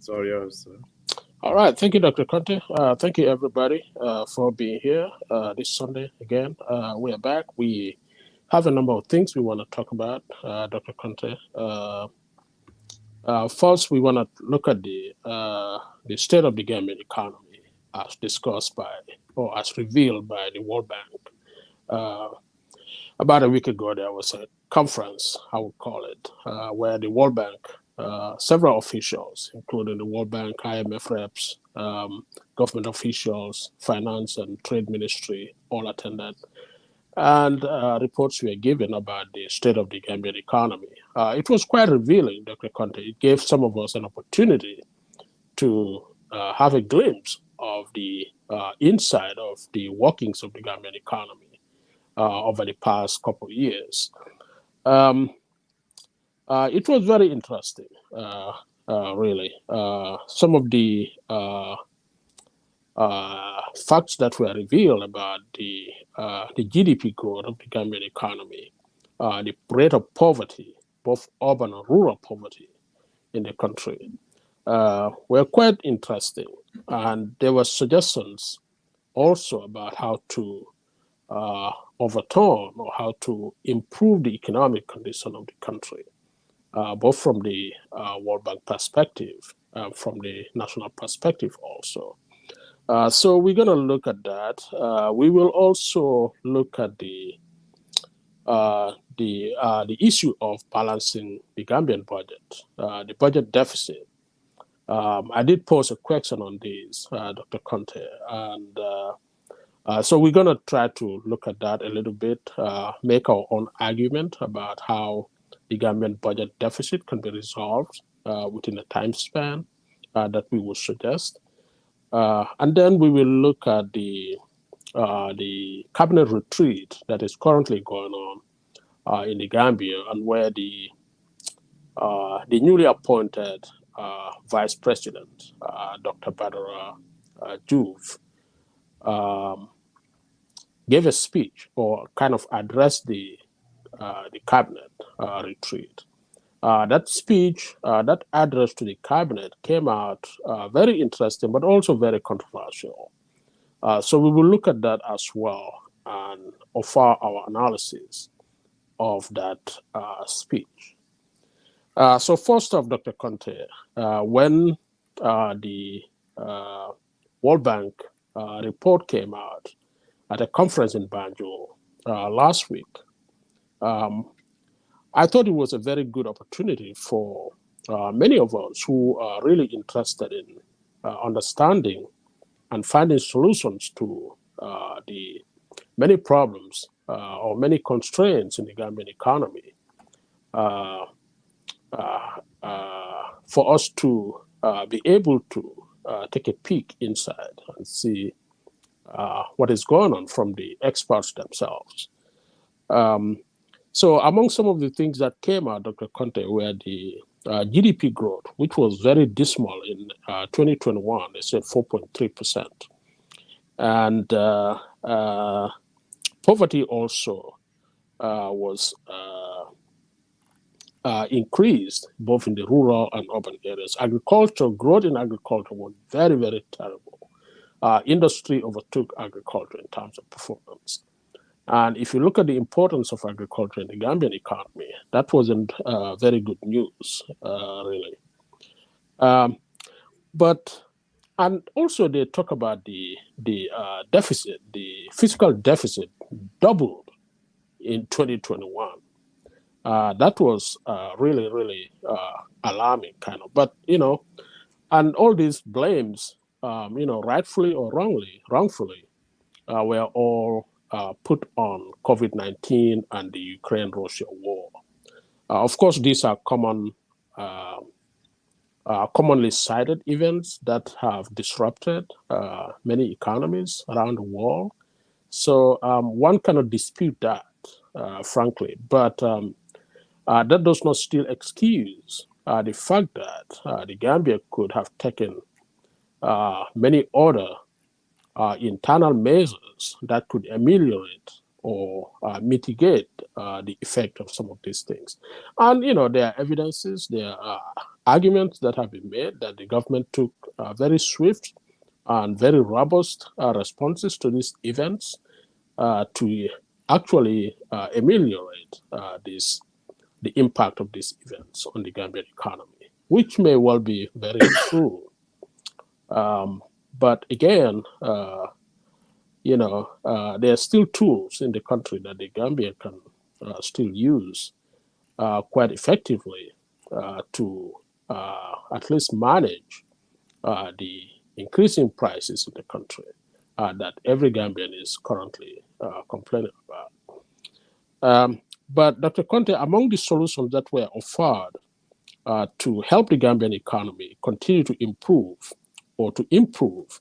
It's all yours. All right. Thank you, Dr. Conte. Thank you, everybody, for being here this Sunday again. We are back. We have a number of things we want to talk about, Dr. Conte. First, we want to look at the state of the Gambian economy as discussed by or as revealed by the World Bank. Uh, about a week ago, there was a conference, I would call it, where the World Bank, several officials, including the World Bank, IMF reps, government officials, finance and trade ministry, all attended. And reports were given about the state of the Gambian economy. It was quite revealing, Dr. Conte. It gave some of us an opportunity to have a glimpse of the inside of the workings of the Gambian economy over the past couple of years. Um, it was very interesting, really. Some of the facts that were revealed about the GDP growth of the Gambian economy, the rate of poverty, both urban and rural poverty in the country, were quite interesting. And there were suggestions also about how to overturn or how to improve the economic condition of the country, both from the World Bank perspective, from the national perspective also. So we're going to look at that. We will also look at the issue of balancing the Gambian budget, the budget deficit. I did pose a question on this, Dr. Conte, and so we're going to try to look at that a little bit, make our own argument about how the Gambian budget deficit can be resolved within a time span that we would suggest. And then we will look at the cabinet retreat that is currently going on in the Gambia, and where the newly appointed Vice President, Dr. Badara Joof, um, gave a speech or kind of addressed the cabinet retreat. That speech, that address to the cabinet came out very interesting, but also very controversial. So we will look at that as well and offer our analysis of that speech. So first off, Dr. Conte, when the World Bank report came out at a conference in Banjul last week, I thought it was a very good opportunity for many of us who are really interested in understanding and finding solutions to the many problems or many constraints in the Gambian economy, uh, for us to be able to take a peek inside and see what is going on from the experts themselves. Um, so among some of the things that came out, Dr. Conte, were the GDP growth, which was very dismal in 2021. They said 4.3%. And poverty also was increased both in the rural and urban areas. Agriculture, growth in agriculture was very, very terrible. Industry overtook agriculture in terms of performance. And if you look at the importance of agriculture in the Gambian economy, that wasn't very good news, really. Um, but and also they talk about the deficit, the fiscal deficit doubled in 2021. That was really, really alarming, kind of. But and all these blames, rightfully or wrongfully, were all put on COVID-19 and the Ukraine-Russia war. Of course, these are uh, commonly cited events that have disrupted many economies around the world. So one cannot dispute that, frankly. But that does not still excuse the fact that the Gambia could have taken many other internal measures that could ameliorate or mitigate the effect of some of these things. And there are evidences, there are arguments that have been made that the government took very swift and very robust responses to these events to actually ameliorate the impact of these events on the Gambian economy, which may well be very true. But again, there are still tools in the country that the Gambia can still use quite effectively to at least manage the increasing prices in the country that every Gambian is currently complaining about. But Dr. Conte, among the solutions that were offered to help the Gambian economy continue to improve or to improve,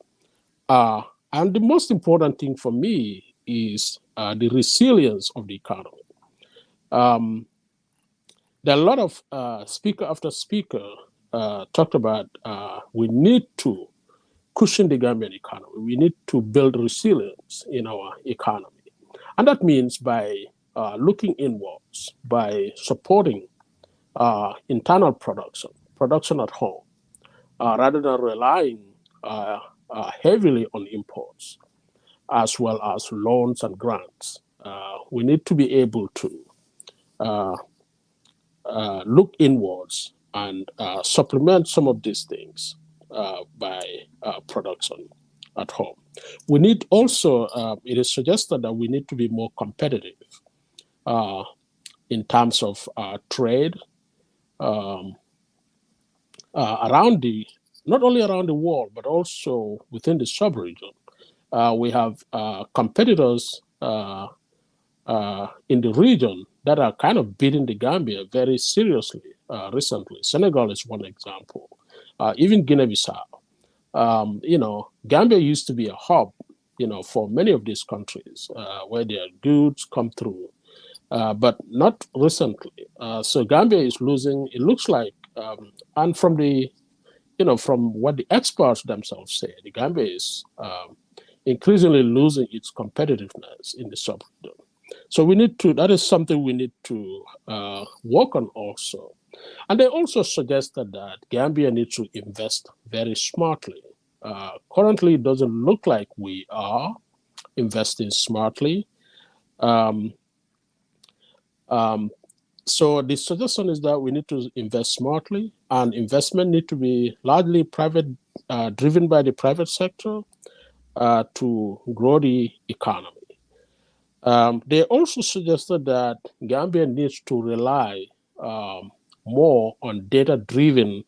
and the most important thing for me is the resilience of the economy. There are a lot of speaker after speaker talked about we need to cushion the Gambian economy. We need to build resilience in our economy. And that means by looking inwards, by supporting internal production at home, rather than relying heavily on imports, as well as loans and grants. We need to be able to look inwards and supplement some of these things by production at home. We need also, it is suggested that we need to be more competitive in terms of trade around not only around the world, but also within the sub-region. We have competitors in the region that are kind of beating the Gambia very seriously recently. Senegal is one example. Even Guinea-Bissau. Gambia used to be a hub, for many of these countries where their goods come through, but not recently. So Gambia is losing. It looks like, and from from what the experts themselves say, the Gambia is increasingly losing its competitiveness in the sub-region. So that is something we need to work on also. And they also suggested that Gambia needs to invest very smartly. Currently, it doesn't look like we are investing smartly. So the suggestion is that we need to invest smartly, and investment need to be largely private, driven by the private sector to grow the economy. They also suggested that Gambia needs to rely more on data-driven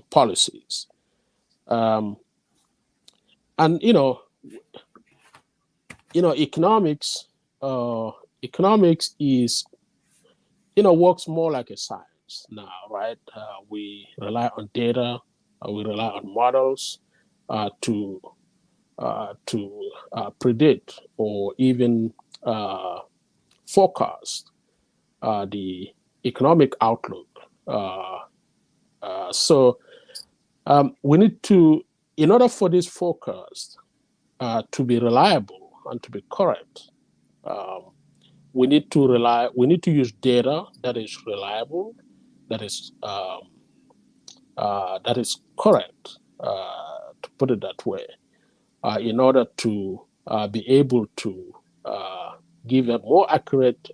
policies. And economics is works more like a science now, right? We rely on data, we rely on models to predict or even forecast the economic outlook. So we need to, in order for this forecast to be reliable and to be correct, we need to use data that is reliable, that is correct, to put it that way, in order to be able to give a more accurate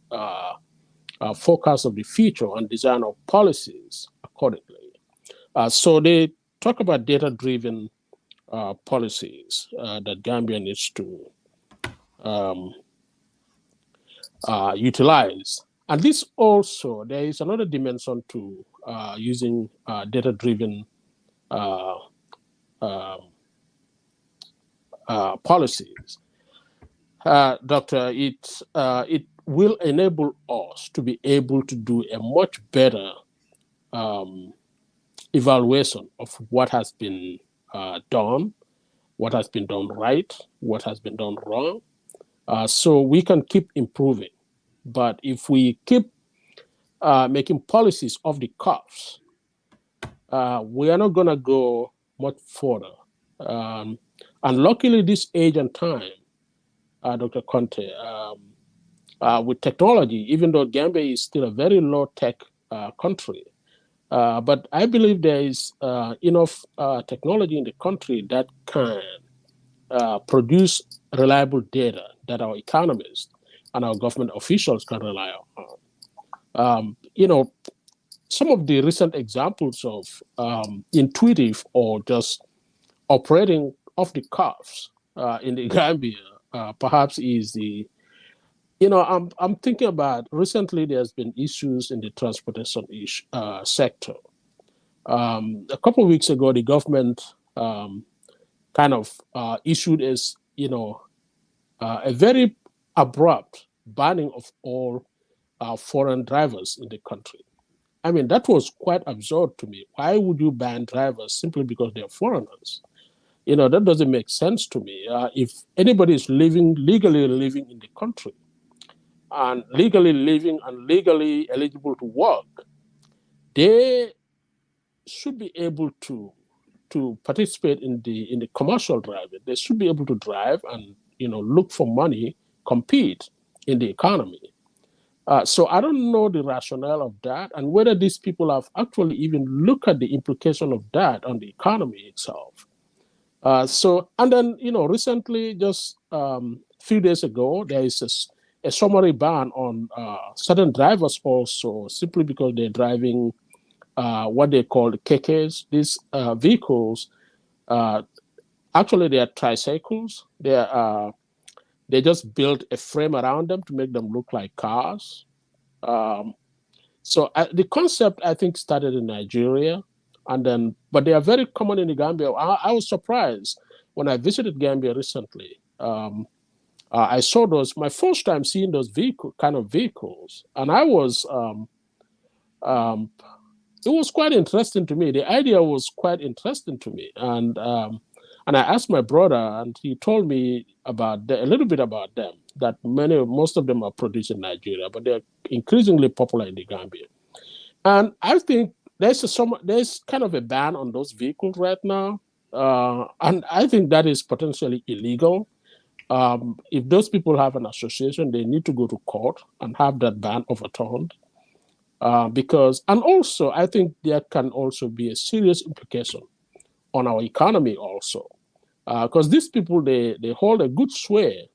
forecast of the future and design of policies accordingly. So they talk about data-driven policies that Gambia needs to utilize. And this also, there is another dimension to using data-driven policies. Doctor, it will enable us to be able to do a much better evaluation of what has been done, what has been done right, what has been done wrong, so we can keep improving. But if we keep making policies off the cuffs, we are not going to go much further. And luckily, this age and time, Dr. Conte, with technology, even though Gambia is still a very low-tech country, But I believe there is enough technology in the country that can produce reliable data that our economists and our government officials can rely on. Some of the recent examples of intuitive or just operating off the cuffs in the Gambia perhaps is the I'm thinking about recently there's been issues in the transportation sector. A couple of weeks ago, the government kind of issued as a very abrupt banning of all foreign drivers in the country. I mean, that was quite absurd to me. Why would you ban drivers simply because they're foreigners? That doesn't make sense to me. If anybody is legally living in the country and legally living and legally eligible to work, they should be able to participate in the commercial driving. They should be able to drive and look for money, compete in the economy. So I don't know the rationale of that and whether these people have actually even looked at the implication of that on the economy itself. And then recently, just a few days ago, there is a summary ban on certain drivers also simply because they're driving what they call KKs. These vehicles, actually, they are tricycles. They just built a frame around them to make them look like cars. So the concept, I think, started in Nigeria, but they are very common in the Gambia. I was surprised when I visited Gambia recently. I saw my first time seeing those kind of vehicles, and it was quite interesting to me. The idea was quite interesting to me, and I asked my brother, and he told me a little bit about them. That most of them are produced in Nigeria, but they're increasingly popular in the Gambia. And I think there's kind of a ban on those vehicles right now, and I think that is potentially illegal. If those people have an association, they need to go to court and have that ban overturned. And also, I think there can also be a serious implication on our economy also, because these people they hold a good sway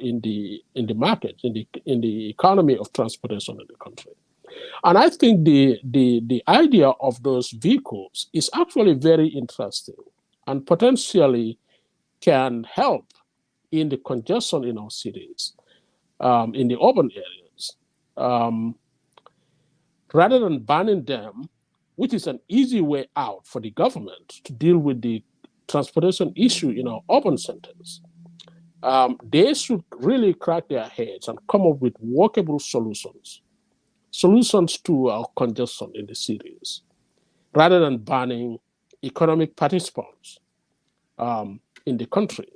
in the market, in the economy of transportation in the country. And I think the idea of those vehicles is actually very interesting and potentially can help in the congestion in our cities, in the urban areas. Rather than banning them, which is an easy way out for the government to deal with the transportation issue in our urban centers, they should really crack their heads and come up with workable solutions to our congestion in the cities, rather than banning economic participants in the country.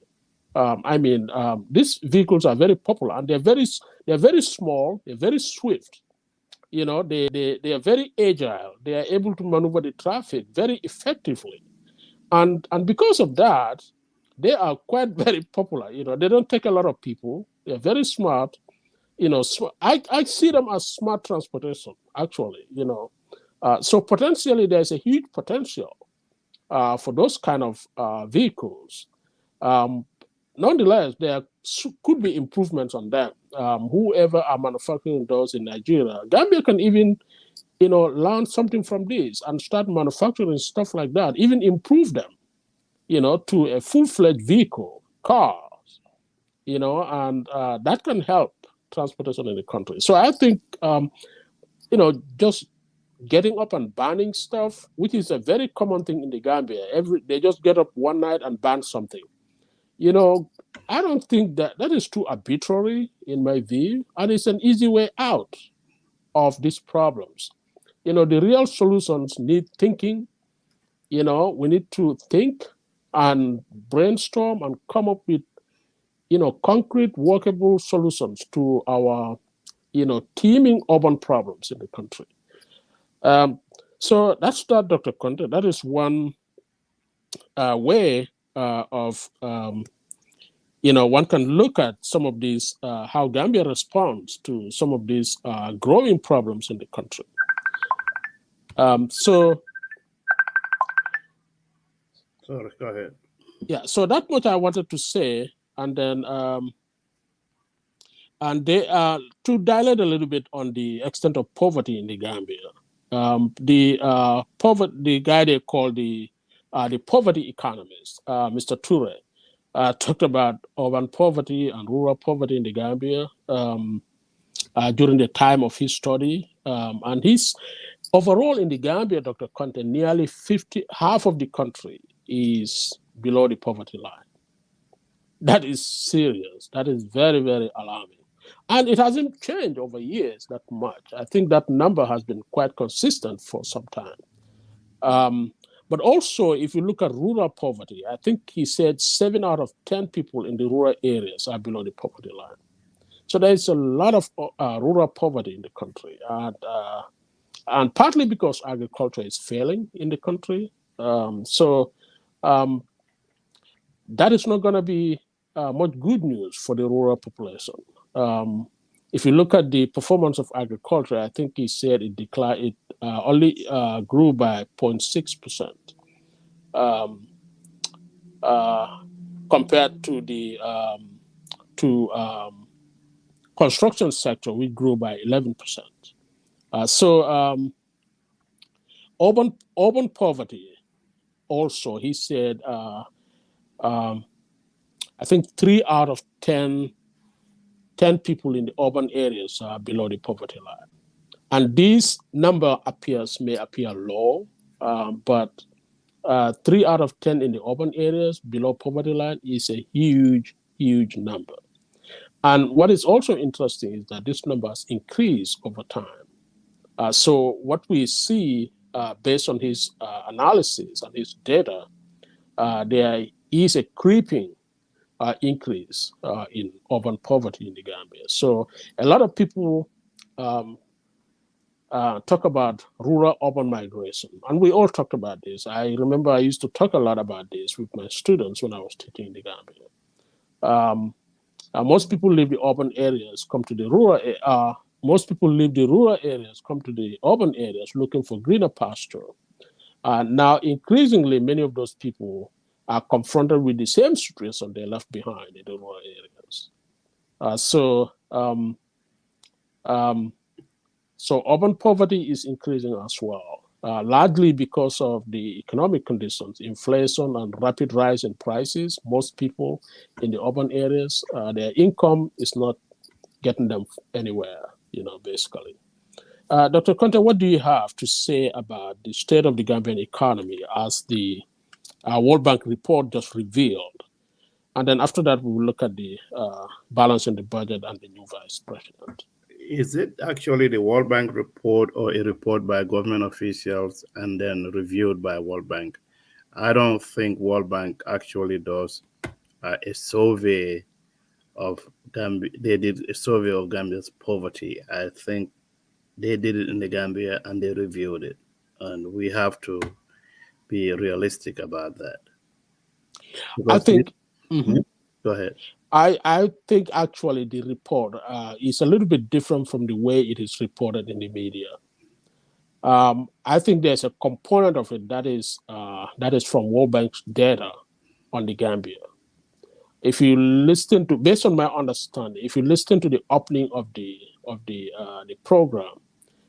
These vehicles are very popular and they're very small, they're very swift. They are very agile. They are able to maneuver the traffic very effectively. And because of that, they are quite very popular. They don't take a lot of people. They're very smart. I see them as smart transportation, actually, So potentially there's a huge potential for those kind of vehicles. Nonetheless, there could be improvements on them. Whoever are manufacturing those in Nigeria, Gambia can even, learn something from this and start manufacturing stuff like that, even improve them, to a full-fledged vehicle, cars, and that can help transportation in the country. So I think, just getting up and banning stuff, which is a very common thing in the Gambia. They just get up one night and ban something. I don't think that is too arbitrary in my view, and it's an easy way out of these problems. The real solutions need thinking. We need to think and brainstorm and come up with, concrete, workable solutions to our, teeming urban problems in the country. So that's that, Dr. Conte. That is one way of one can look at some of these, how Gambia responds to some of these growing problems in the country. So Sorry, go ahead. yeah, so that much I wanted to say, and then and they to dilate a little bit on the extent of poverty in the Gambia. The guy they call the poverty economist, Mr. Toure, talked about urban poverty and rural poverty in the Gambia during the time of his study, and his overall in the Gambia, Dr. Conte, nearly half of the country is below the poverty line. That is serious. That is very, very alarming. And it hasn't changed over years that much. I think that number has been quite consistent for some time. Um, but also, if you look at rural poverty, I think he said 7 out of 10 people in the rural areas are below the poverty line. So there's a lot of rural poverty in the country. And partly because agriculture is failing in the country. So um, that is not going to be much good news for the rural population. Um, if you look at the performance of agriculture, I think he said it declined. It only grew by 0.6% um, uh, compared to the to construction sector, which grew by 11%. So urban poverty also, he said, um, I think 3 out of 10 people in the urban areas are below the poverty line. And this number may appear low, but 3 out of 10 in the urban areas below poverty line is a huge, huge number. And what is also interesting is that this number has increased over time. So what we see based on his analysis and his data, there is a creeping increase in urban poverty in the Gambia. So a lot of people um, talk about rural urban migration, and we all talked about this. I remember I used to talk a lot about this with my students when I was teaching in the Gambia. Um, most people leave the urban areas, come to the rural. Most people leave the rural areas, come to the urban areas looking for greener pasture. Now, increasingly, many of those people are confronted with the same situation they left behind in the rural areas. Um, so urban poverty is increasing as well, largely because of the economic conditions, inflation, and rapid rise in prices. Most people in the urban areas, their income is not getting them anywhere, basically. Dr. Conte, what do you have to say about the state of the Gambian economy as the World Bank report just revealed? And then after that, we will look at the balance in the budget and the new vice president. Is it actually the World Bank report or a report by government officials and then reviewed by World Bank? I don't think World Bank actually does a survey of Gambia. They did a survey of Gambia's poverty. I think they did it in the Gambia and they reviewed it, and we have to be realistic about that. I Because think. Mhm. go ahead. I think actually the report is a little bit different from the way it is reported in the media. I think there's a component of it that is from World Bank's data on the Gambia. If you listen to, based on my understanding, if you listen to the opening of the program,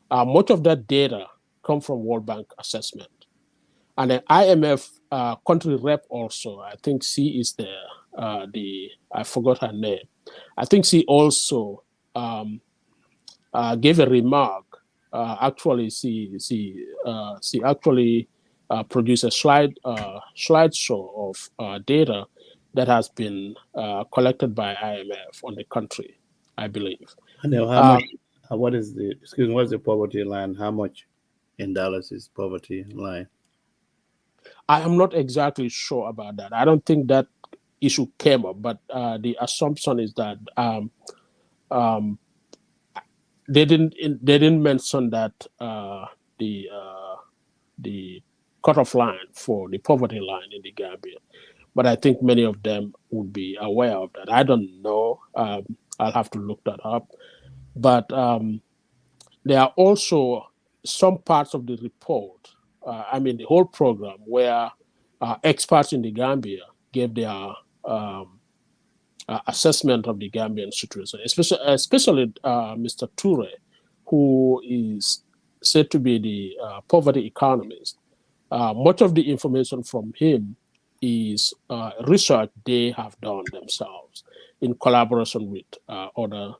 much of that data come from World Bank assessment, and the IMF country rep also. I think she is there. I forgot her name. I think she also gave a remark. Actually, she actually produced a slideshow of data that has been collected by IMF on the country, I believe. And then how Uh, much? What is the excuse me? What's the poverty line? How much in dollars is poverty line? I am not exactly sure about that. I don't think that issue came up, but the assumption is that um, they didn't mention that the cutoff line for the poverty line in the Gambia. But I think many of them would be aware of that. I don't know. I'll have to look that up. But there are also some parts of the report, the whole program, where experts in the Gambia gave their assessment of the Gambian situation, especially Mr. Toure, who is said to be the poverty economist. Much of the information from him is research they have done themselves in collaboration with other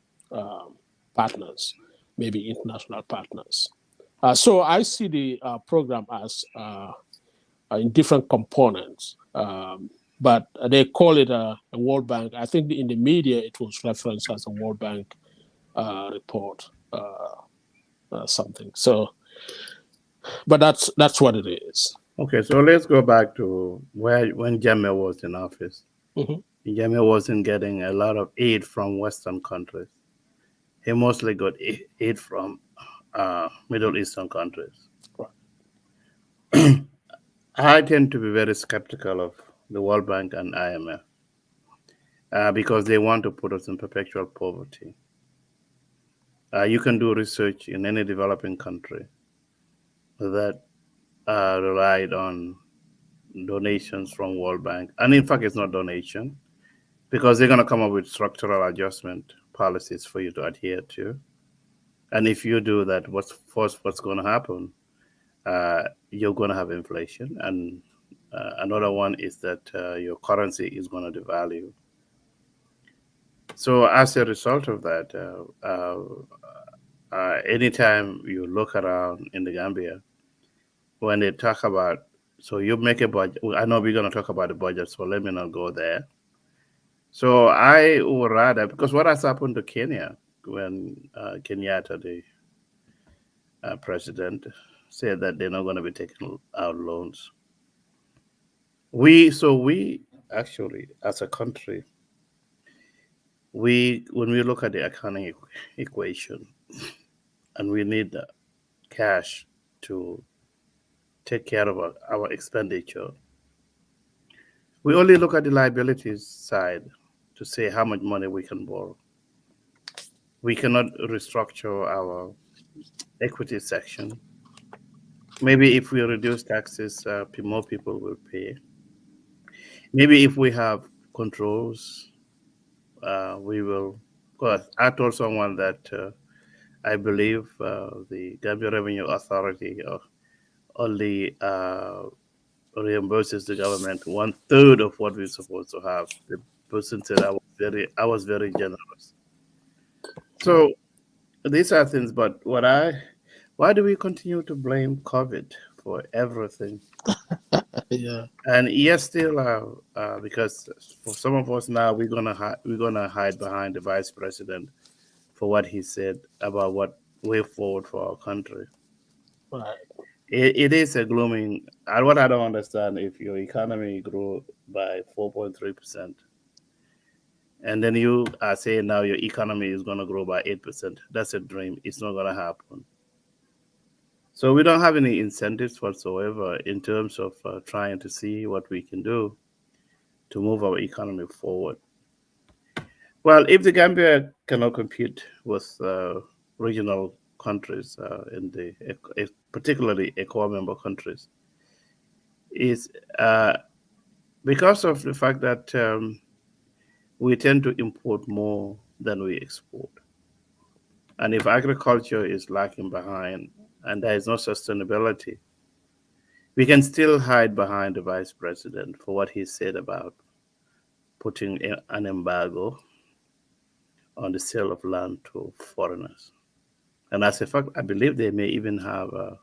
partners, maybe international partners. So I see the program as in different components, but they call it a World Bank. I think in the media it was referenced as a World Bank report, something. So, but that's what it is. Okay, so let's go back to where when Jammeh was in office. Mm-hmm. Jammeh wasn't getting a lot of aid from Western countries. He mostly got aid from Middle Eastern countries. I tend to be very skeptical of the World Bank and IMF because they want to put us in perpetual poverty. You can do research in any developing country that relied on donations from World Bank, and in fact, it's not donation because they're going to come up with structural adjustment policies for you to adhere to. And if you do that, what's going to happen? You're going to have inflation, and another one is that your currency is going to devalue. So as a result of that, anytime you look around in the Gambia, when they talk about, so you make a budget. I know we're going to talk about the budget, so let me not go there. So I would rather, because what has happened to Kenya when Kenyatta, the president, said that they're not going to be taking out loans. We actually, as a country, we when we look at the economic equation, and we need the cash to take care of our expenditure, we only look at the liabilities side to say how much money we can borrow. We cannot restructure our equity section. Maybe if we reduce taxes, more people will pay. Maybe if we have controls, we will. Because I told someone that I believe the Gambia Revenue Authority only reimburses the government one third of what we're supposed to have. The person said I was very generous. So these are things, but why do we continue to blame COVID for everything? Yeah. And yes, still, because for some of us now, we're gonna hide behind the vice president for what he said about what way forward for our country. Right. It is a glooming. And what I don't understand, if your economy grew by 4.3%, and then you are saying now your economy is gonna grow by 8%, that's a dream. It's not gonna happen. So we don't have any incentives whatsoever in terms of trying to see what we can do to move our economy forward. Well, if the Gambia cannot compete with regional countries in the particularly ECOWAS member countries, is because of the fact that we tend to import more than we export. And if agriculture is lacking behind and there is no sustainability, we can still hide behind the vice president for what he said about putting an embargo on the sale of land to foreigners. And as a fact, I believe they may even have a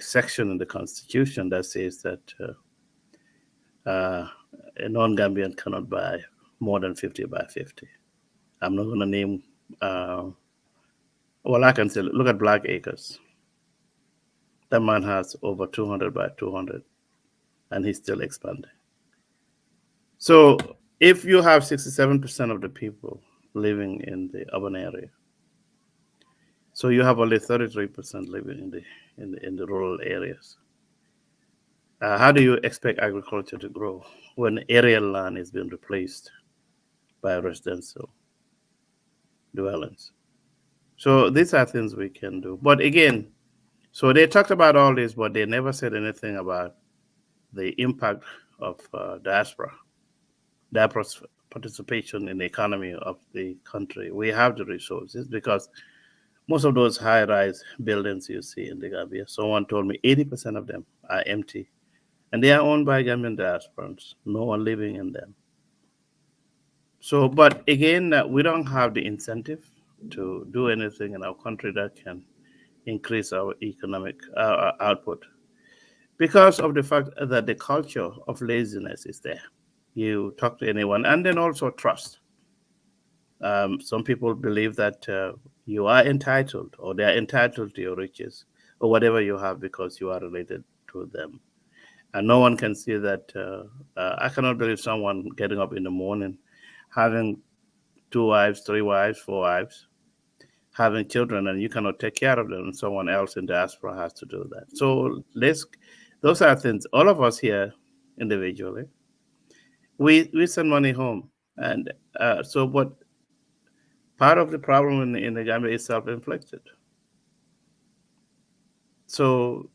section in the constitution that says that a non-Gambian cannot buy more than 50 by 50. I'm not going to name, well, I can say, look at Black Acres. That man has over 200 by 200, and he's still expanding. So if you have 67% of the people living in the urban area, so you have only 33% living in the rural areas. How do you expect agriculture to grow when aerial land is being replaced by residential dwellings? So these are things we can do. But again, So they talked about all this, but they never said anything about the impact of diaspora's participation in the economy of the country. We have the resources because most of those high-rise buildings you see in the Gambia, someone told me 80% of them are empty, and they are owned by Gambian diasporans. No one living in them. So, but again, we don't have the incentive to do anything in our country that can increase our economic output because of the fact that the culture of laziness is there. You talk to anyone, and then also trust. Some people believe that you are entitled, or they are entitled to your riches, or whatever you have because you are related to them. And no one can see that. I cannot believe someone getting up in the morning, having two wives, three wives, four wives, having children, and you cannot take care of them. And someone else in diaspora has to do that. So those are things. All of us here, individually, we send money home, and so what? Part of the problem in the Gambia is self-inflicted. So,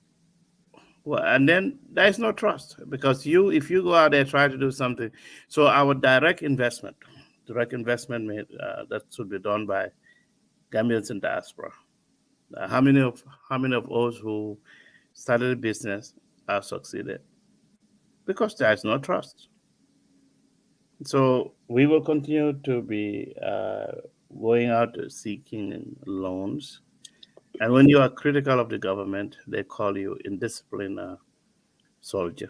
well, and then there is no trust because if you go out there try to do something, so our direct investment made, that should be done by Gambians in diaspora. How many of us who started a business have succeeded? Because there is no trust. So we will continue to be going out seeking loans. And when you are critical of the government, they call you indisciplined soldier.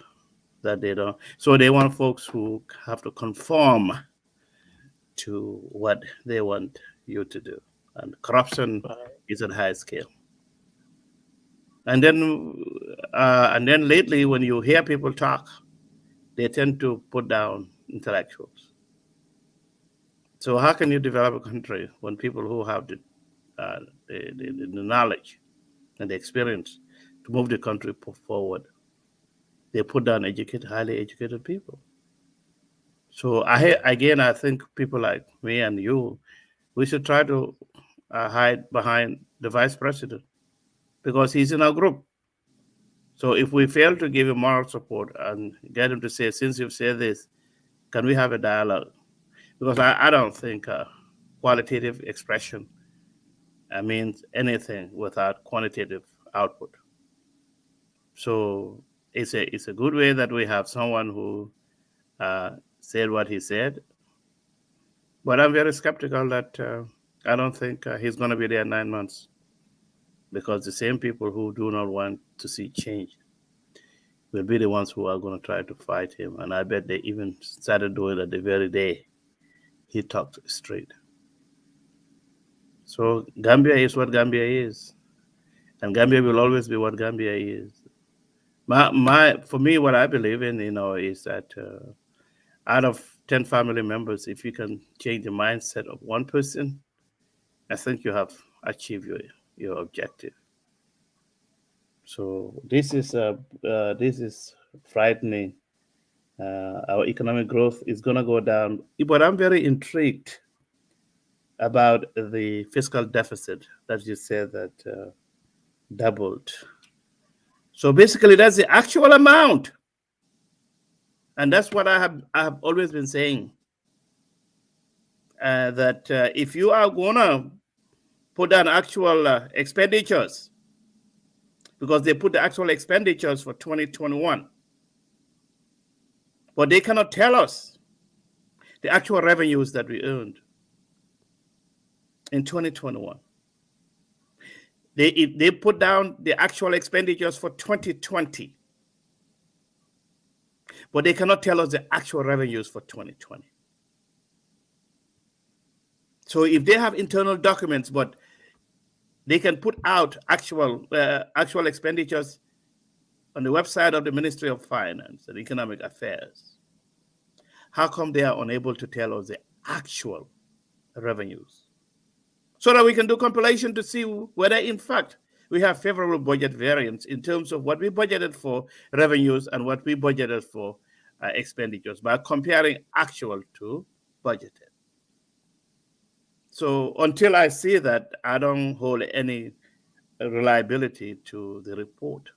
That they don't. So they want folks who have to conform to what they want you to do. And corruption is at high scale. And then lately, when you hear people talk, they tend to put down intellectuals. So how can you develop a country when people who have uh, the knowledge and the experience to move the country forward, they put down highly educated people? So I think people like me and you, we should try to hide behind the vice president because he's in our group. So if we fail to give him moral support and get him to say, since you've said this, can we have a dialogue? Because I don't think qualitative expression means anything without quantitative output. So it's a good way that we have someone who uh, said what he said, but I'm very skeptical that I don't think he's going to be there 9 months because the same people who do not want to see change will be the ones who are going to try to fight him. And I bet they even started doing it the very day he talked straight. So Gambia is what Gambia is, and Gambia will always be what Gambia is. For me, what I believe in, is that out of 10 family members, if you can change the mindset of one person, I think you have achieved your objective. So this is frightening. Our economic growth is going to go down, but I'm very intrigued about the fiscal deficit that you said that doubled. So basically, that's the actual amount, and that's what I have always been saying. That if you are gonna put down actual expenditures, because they put the actual expenditures for 2021, but they cannot tell us the actual revenues that we earned in 2021. They put down the actual expenditures for 2020, but they cannot tell us the actual revenues for 2020. So if they have internal documents, but they can put out actual expenditures on the website of the Ministry of Finance and Economic Affairs, how come they are unable to tell us the actual revenues? So that we can do compilation to see whether, in fact, we have favorable budget variance in terms of what we budgeted for revenues and what we budgeted for expenditures by comparing actual to budgeted. So until I see that, I don't hold any reliability to the report.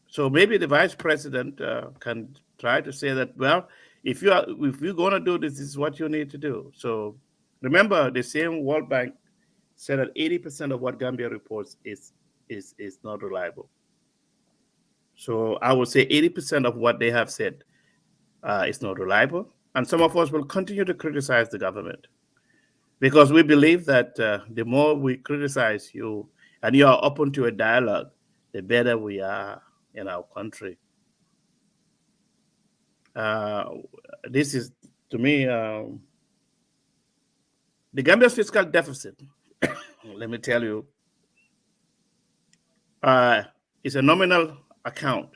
So maybe the vice president can try to say that, well, if you're going to do this, this is what you need to do. So remember, the same World Bank said that 80% of what Gambia reports is not reliable. So I would say 80% of what they have said is not reliable, and some of us will continue to criticize the government because we believe that the more we criticize you and you are open to a dialogue, the better we are in our country. Uh, this is, to me, the Gambia's fiscal deficit. Let me tell you, uh, is a nominal account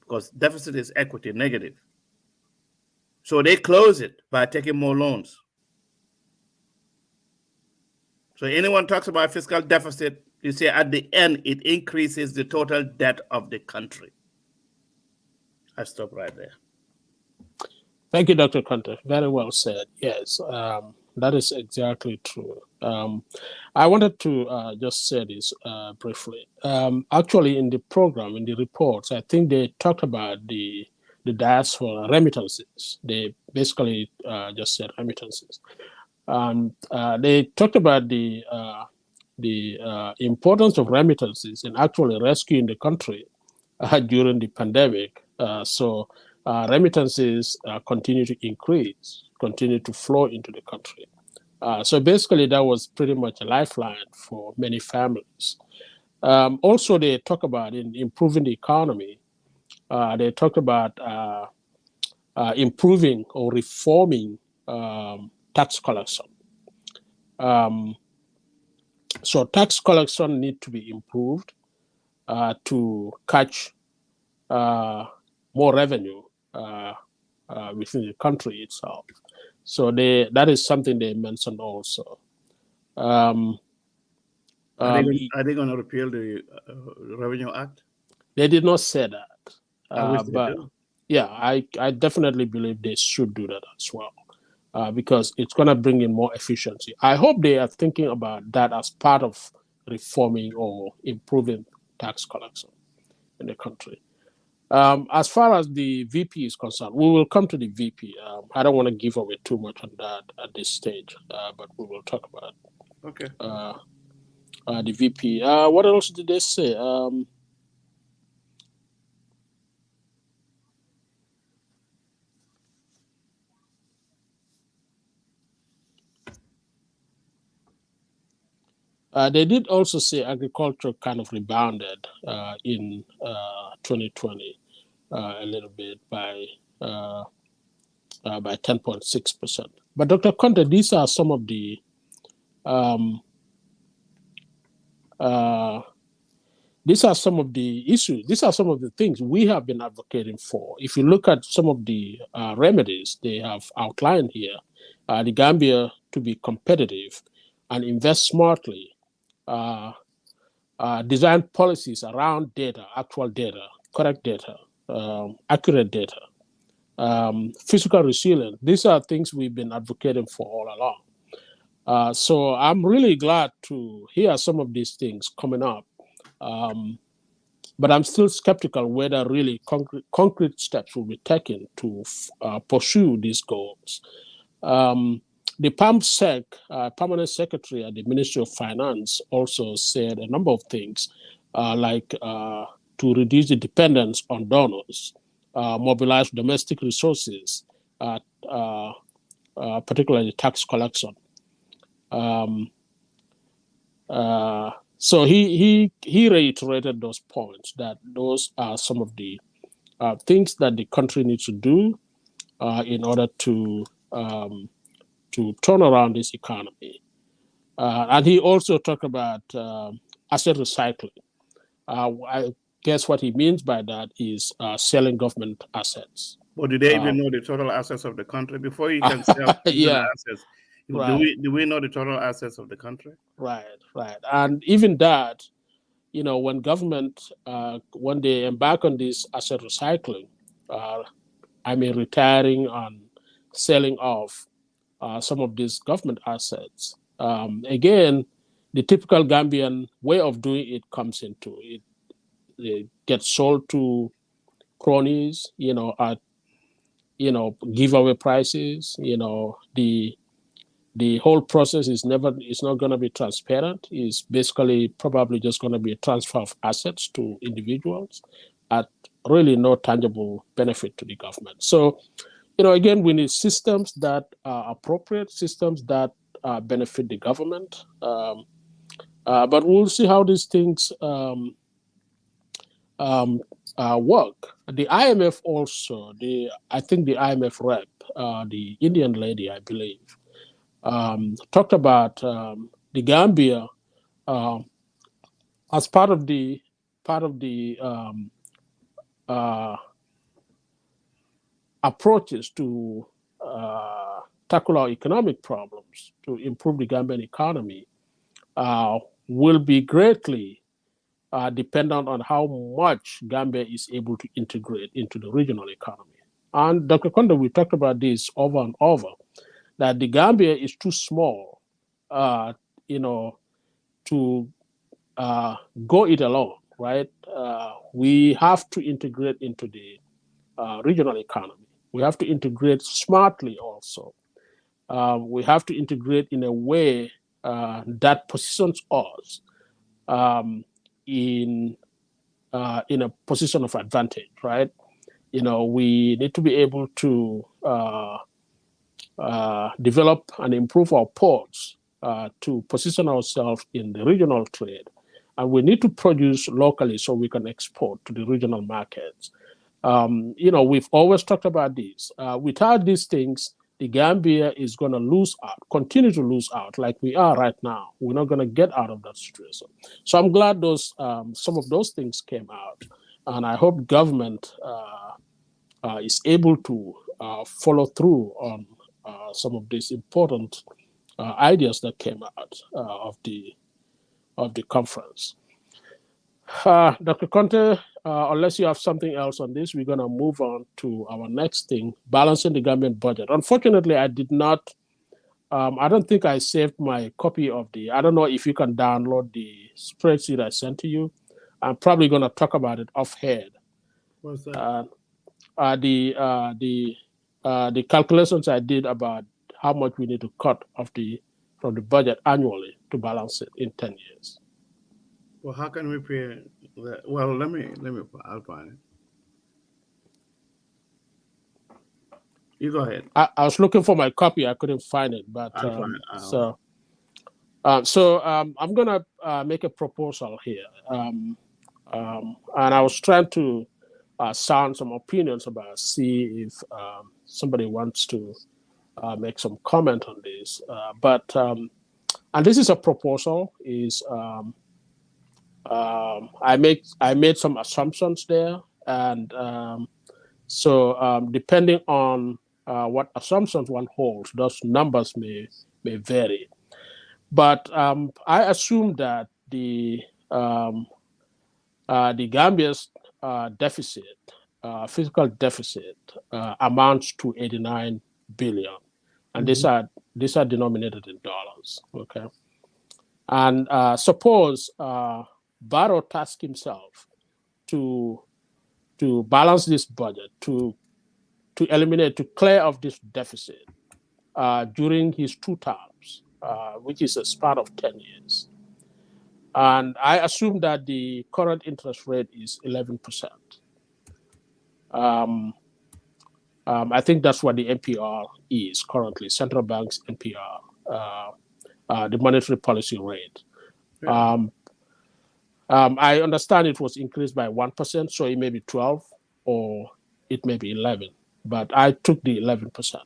because deficit is equity negative. So they close it by taking more loans. So anyone talks about fiscal deficit, you say at the end it increases the total debt of the country. I stop right there. Thank you, Dr. Conte. Very well said. Yes, that is exactly true. I wanted to just say this briefly. Actually, in the program, in the reports, I think they talked about the diaspora remittances. They basically just said remittances. They talked about the importance of remittances in actually rescuing the country during the pandemic. So remittances continue to increase, continue to flow into the country. So basically, that was pretty much a lifeline for many families. Also, they talk about in improving the economy. They talked about improving or reforming tax collection. So tax collection need to be improved to catch more revenue within the country itself. So that is something they mentioned also. Are they going to repeal the Revenue Act? They did not say that. I wish they but do. yeah, I definitely believe they should do that as well. Because it's going to bring in more efficiency. I hope they are thinking about that as part of reforming or improving tax collection in the country. As far as the VP is concerned, we will come to the VP. I don't want to give away too much on that at this stage, but we will talk about Okay. The VP. What else did they say? They did also say agriculture kind of rebounded in 2020 a little bit by 10.6%. But Dr. Conte, these are some of the issues. These are some of the things we have been advocating for. If you look at some of the remedies they have outlined here, the Gambia to be competitive and invest smartly, design policies around data, actual data, correct data, accurate data, physical resilience. These are things we've been advocating for all along. So I'm really glad to hear some of these things coming up. But I'm still skeptical whether really concrete steps will be taken to pursue these goals. The PAMSEC, Permanent Secretary at the Ministry of Finance, also said a number of things, like to reduce the dependence on donors, mobilize domestic resources, particularly tax collection. So he reiterated those points, that those are some of the things that the country needs to do in order to turn around this economy. And he also talked about asset recycling. I guess what he means by that is selling government assets. But do they even know the total assets of the country before you can sell yeah, assets? right. Do we know the total assets of the country? Right. And even that, when government, when they embark on this asset recycling, retiring and selling off some of these government assets. Again, the typical Gambian way of doing it comes into it. It gets sold to cronies, at giveaway prices. The whole process is not going to be transparent. It's basically probably just going to be a transfer of assets to individuals at really no tangible benefit to the government. So, again, we need systems that are appropriate, systems that benefit the government. But we'll see how these things work. The IMF also, I think the IMF rep, the Indian lady, I believe, talked about the Gambia as part of the approaches to tackle our economic problems to improve the Gambian economy will be greatly dependent on how much Gambia is able to integrate into the regional economy. And Dr. Kondo, we talked about this over and over, that the Gambia is too small, to go it alone, right? We have to integrate into the regional economy. We have to integrate smartly also. We have to integrate in a way that positions us in a position of advantage, right? We need to be able to develop and improve our ports to position ourselves in the regional trade. And we need to produce locally so we can export to the regional markets. We've always talked about this. Without these things, the Gambia is going to lose out, continue to lose out like we are right now. We're not going to get out of that situation. So I'm glad some of those things came out. And I hope government is able to follow through on some of these important ideas that came out of the conference. Dr. Conte, unless you have something else on this, we're going to move on to our next thing, balancing the Gambian budget. Unfortunately, I did not, I don't think I saved my copy of I don't know if you can download the spreadsheet I sent to you. I'm probably going to talk about it offhand. What's that? The calculations I did about how much we need to cut from the budget annually to balance it in 10 years. Well, how can we pay that? Well, I'll find it. You go ahead. I was looking for my copy. I couldn't find it, but I'll find it. I'm gonna make a proposal here, and I was trying to sound some opinions about, see if somebody wants to make some comment on this. And this is a proposal. I made some assumptions there, and so depending on what assumptions one holds, those numbers may vary. But I assume that the Gambia's deficit, fiscal deficit, amounts to 89 billion, and these are denominated in dollars. Okay, and suppose Barrow tasked himself to balance this budget, to clear off this deficit during his 2 terms, which is a span of 10 years. And I assume that the current interest rate is 11%. I think that's what the NPR is currently, central bank's NPR, the monetary policy rate. Yeah. I understand it was increased by 1%, so it may be 12 or it may be 11, but I took the 11%.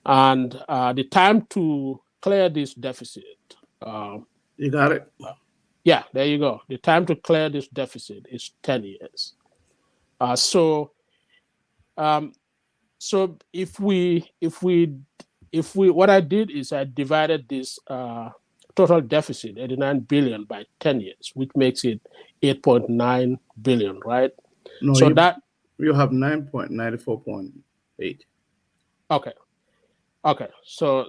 And the time to clear this deficit. You got it? Yeah, there you go. The time to clear this deficit is 10 years. So if we, what I did is I divided this total deficit, 89 billion, by 10 years, which makes it 8.9 billion, right? No, so you have 9.94.8. Okay. So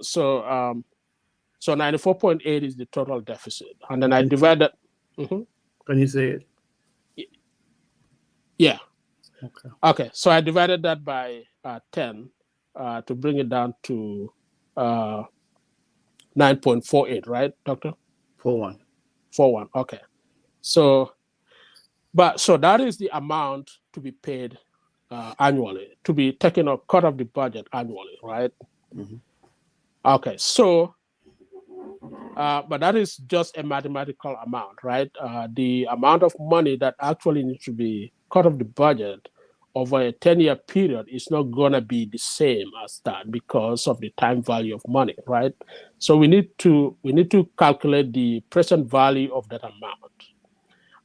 So 94.8 is the total deficit. And then I divide that. Can you say it? Yeah. Okay. Okay. So I divided that by 10 to bring it down to 9.48, right, Doctor? 4-1. 4.1. Okay. So that is the amount to be paid annually, to be taken or cut off the budget annually, right? Mm-hmm. Okay. So, but that is just a mathematical amount, right? The amount of money that actually needs to be cut off the budget over a 10-year period is not going to be the same as that because of the time value of money, right? So we need to calculate the present value of that amount.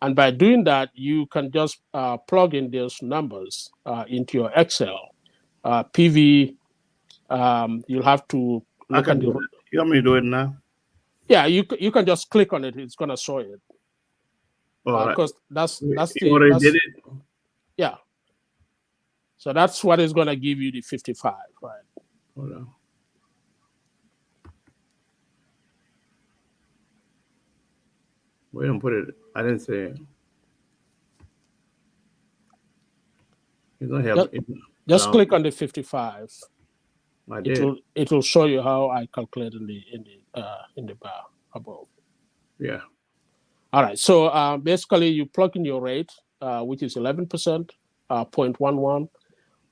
And by doing that, you can just plug in those numbers into your Excel. PV, you'll have to look at the. You want me to do it now? Yeah, you can just click on it. It's gonna show it. Because that's you the already did it. Yeah. So that's what is gonna give you the 55, right? Hold on. We don't put it. I didn't say it. You don't have. Just click on the 55. I did. It will show you how I calculated in the bar above. Yeah. All right. So basically, you plug in your rate, which is 11%, 0.11,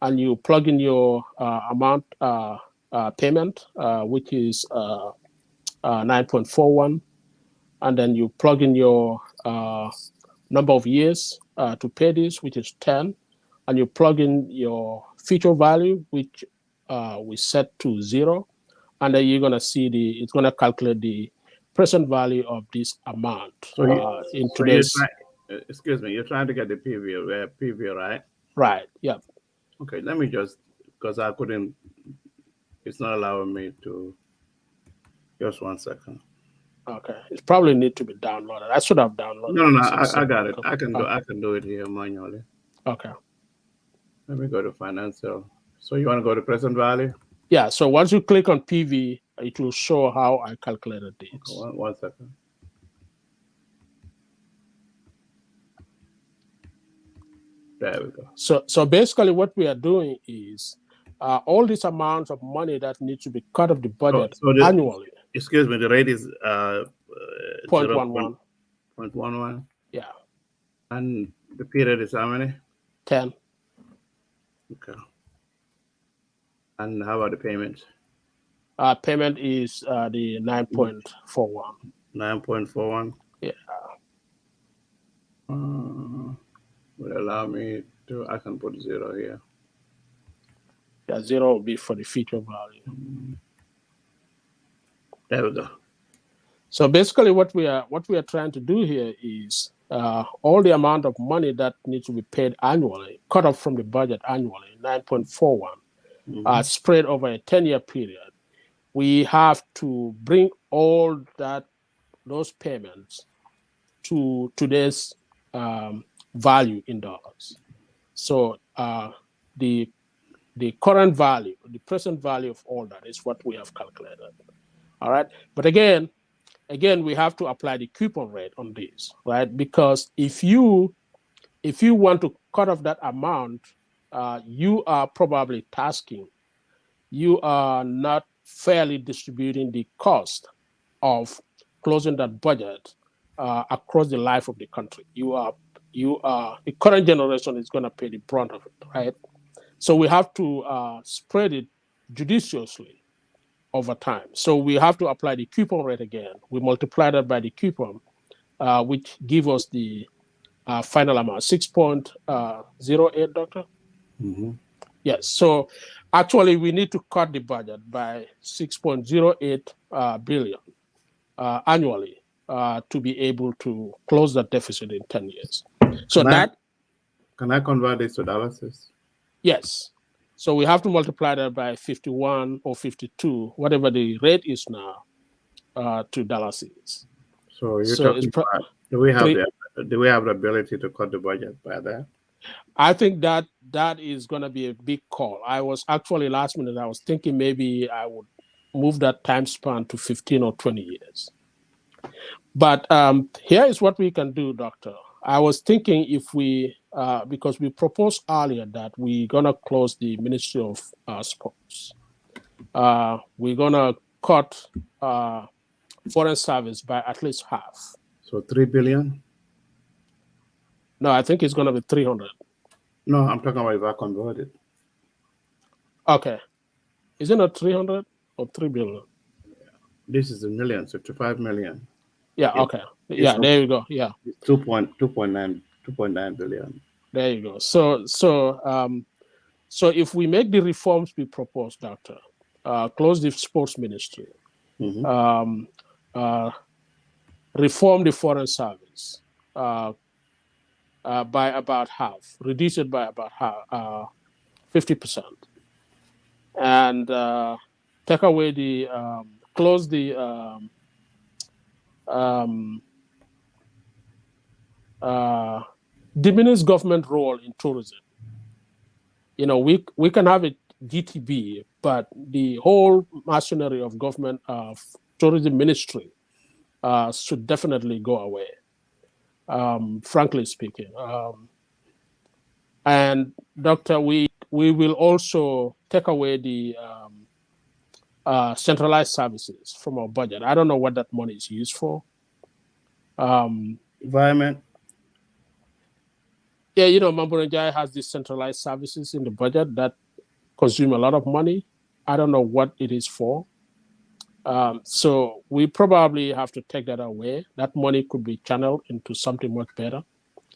and you plug in your amount payment, which is 9.41, and then you plug in your number of years to pay this, which is 10, and you plug in your future value, which we set to 0, and then you're gonna see it's gonna calculate the present value of this amount in today's. Excuse me, you're trying to get the PV, right? Right. Yeah. Okay, let me just, because I couldn't. It's not allowing me to. Just 1 second. Okay, it probably need to be downloaded. I should have downloaded. No, I got it. I can do it here manually. Okay. Let me go to financial. So you want to go to present value? Yeah. So once you click on PV, it will show how I calculated this. Okay, 1 second. There we go. So basically, what we are doing is all these amounts of money that need to be cut off the budget annually. Excuse me, the rate is 0.11. 0.11. Yeah. And the period is how many? 10. Okay. And how about the payment? Payment is the 9.41. 9.41. Yeah. Will allow me to. I can put 0 here. Yeah, 0 will be for the future value. There we go. So basically, what we are trying to do here is all the amount of money that needs to be paid annually, cut off from the budget annually, 9.41, spread over a 10-year period. We have to bring all those payments to today's value in dollars. So the current value, the present value of all that is what we have calculated. All right. But again, we have to apply the coupon rate on this, right? Because if you want to cut off that amount, you are probably tasking. You are not fairly distributing the cost of closing that budget across the life of the country. The current generation is going to pay the brunt of it, right? So we have to spread it judiciously over time. So we have to apply the coupon rate again. We multiply that by the coupon, which give us the final amount, 6.08, Doctor? Mm-hmm. Yes. So actually, we need to cut the budget by 6.08 billion annually to be able to close that deficit in 10 years. So Can I convert this to dollars? Yes. So we have to multiply that by 51 or 52, whatever the rate is now, to dollars. So you're talking about, do we have the ability to cut the budget by that? I think that is going to be a big call. I was actually last minute, I was thinking maybe I would move that time span to 15 or 20 years. But here is what we can do, Doctor. I was thinking if we, because we proposed earlier that we're going to close the Ministry of Sports. We're going to cut foreign service by at least half. So 3 billion? No, I think it's going to be 300. No, I'm talking about if I convert it. Okay. Isn't it 300 or 3 billion? This is a million, so 55 million. Yeah, okay. Yeah, there you go. Yeah. It's 2.9 billion. There you go. So if we make the reforms we propose, Doctor, close the sports ministry, Mm-hmm. Reform the foreign service by about half, reduce it by about half, 50%, and take away the close the diminish government role in tourism. You know, we can have a GTB, but the whole machinery of government tourism ministry should definitely go away, frankly speaking. And Doctor, we will also take away the centralized services from our budget. I don't know what that money is used for. Environment. Yeah, you know, Mamburanjai has these centralized services in the budget that consume a lot of money. I don't know what it is for. So we probably have to take that away. That money could be channeled into something much better,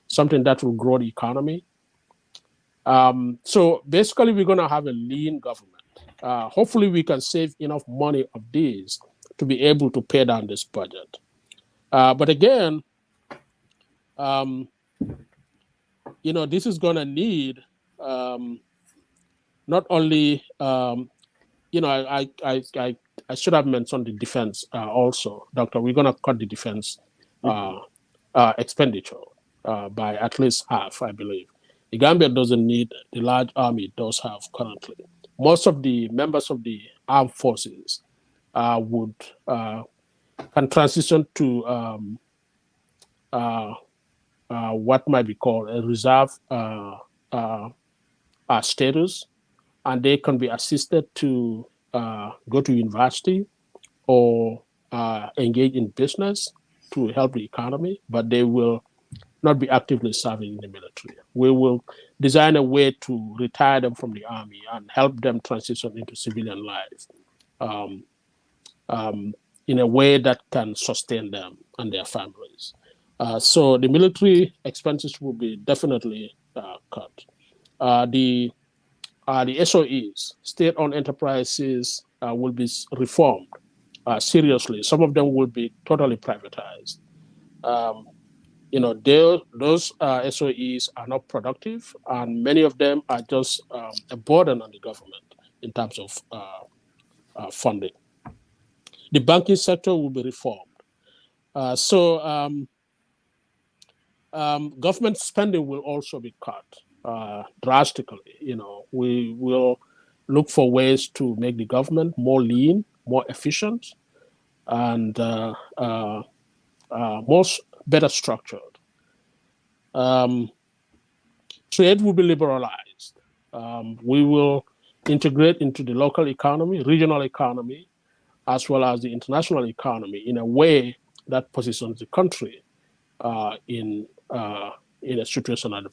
something that will grow the economy. So basically, we're going to have a lean government. Hopefully, we can save enough money of these to be able to pay down this budget. But again, you know, this is going to need not only, you know, I should have mentioned the defense also, Doctor. We're going to cut the defense expenditure by at least half, I believe. The Gambia doesn't need the large army it does have currently. Most of the members of the armed forces can transition to what might be called a reserve status, and they can be assisted to go to university or engage in business to help the economy, but they will not be actively serving in the military. We will design a way to retire them from the army and help them transition into civilian life in a way that can sustain them and their families. So the military expenses will be definitely cut. The SOEs, state-owned enterprises, will be reformed seriously. Some of them will be totally privatized. You know, those SOEs are not productive, and many of them are just a burden on the government in terms of funding. The banking sector will be reformed. Government spending will also be cut drastically. You know, we will look for ways to make the government more lean, more efficient, and better structured. Trade will be liberalized. We will integrate into the local economy, regional economy, as well as the international economy in a way that positions the country in a situation of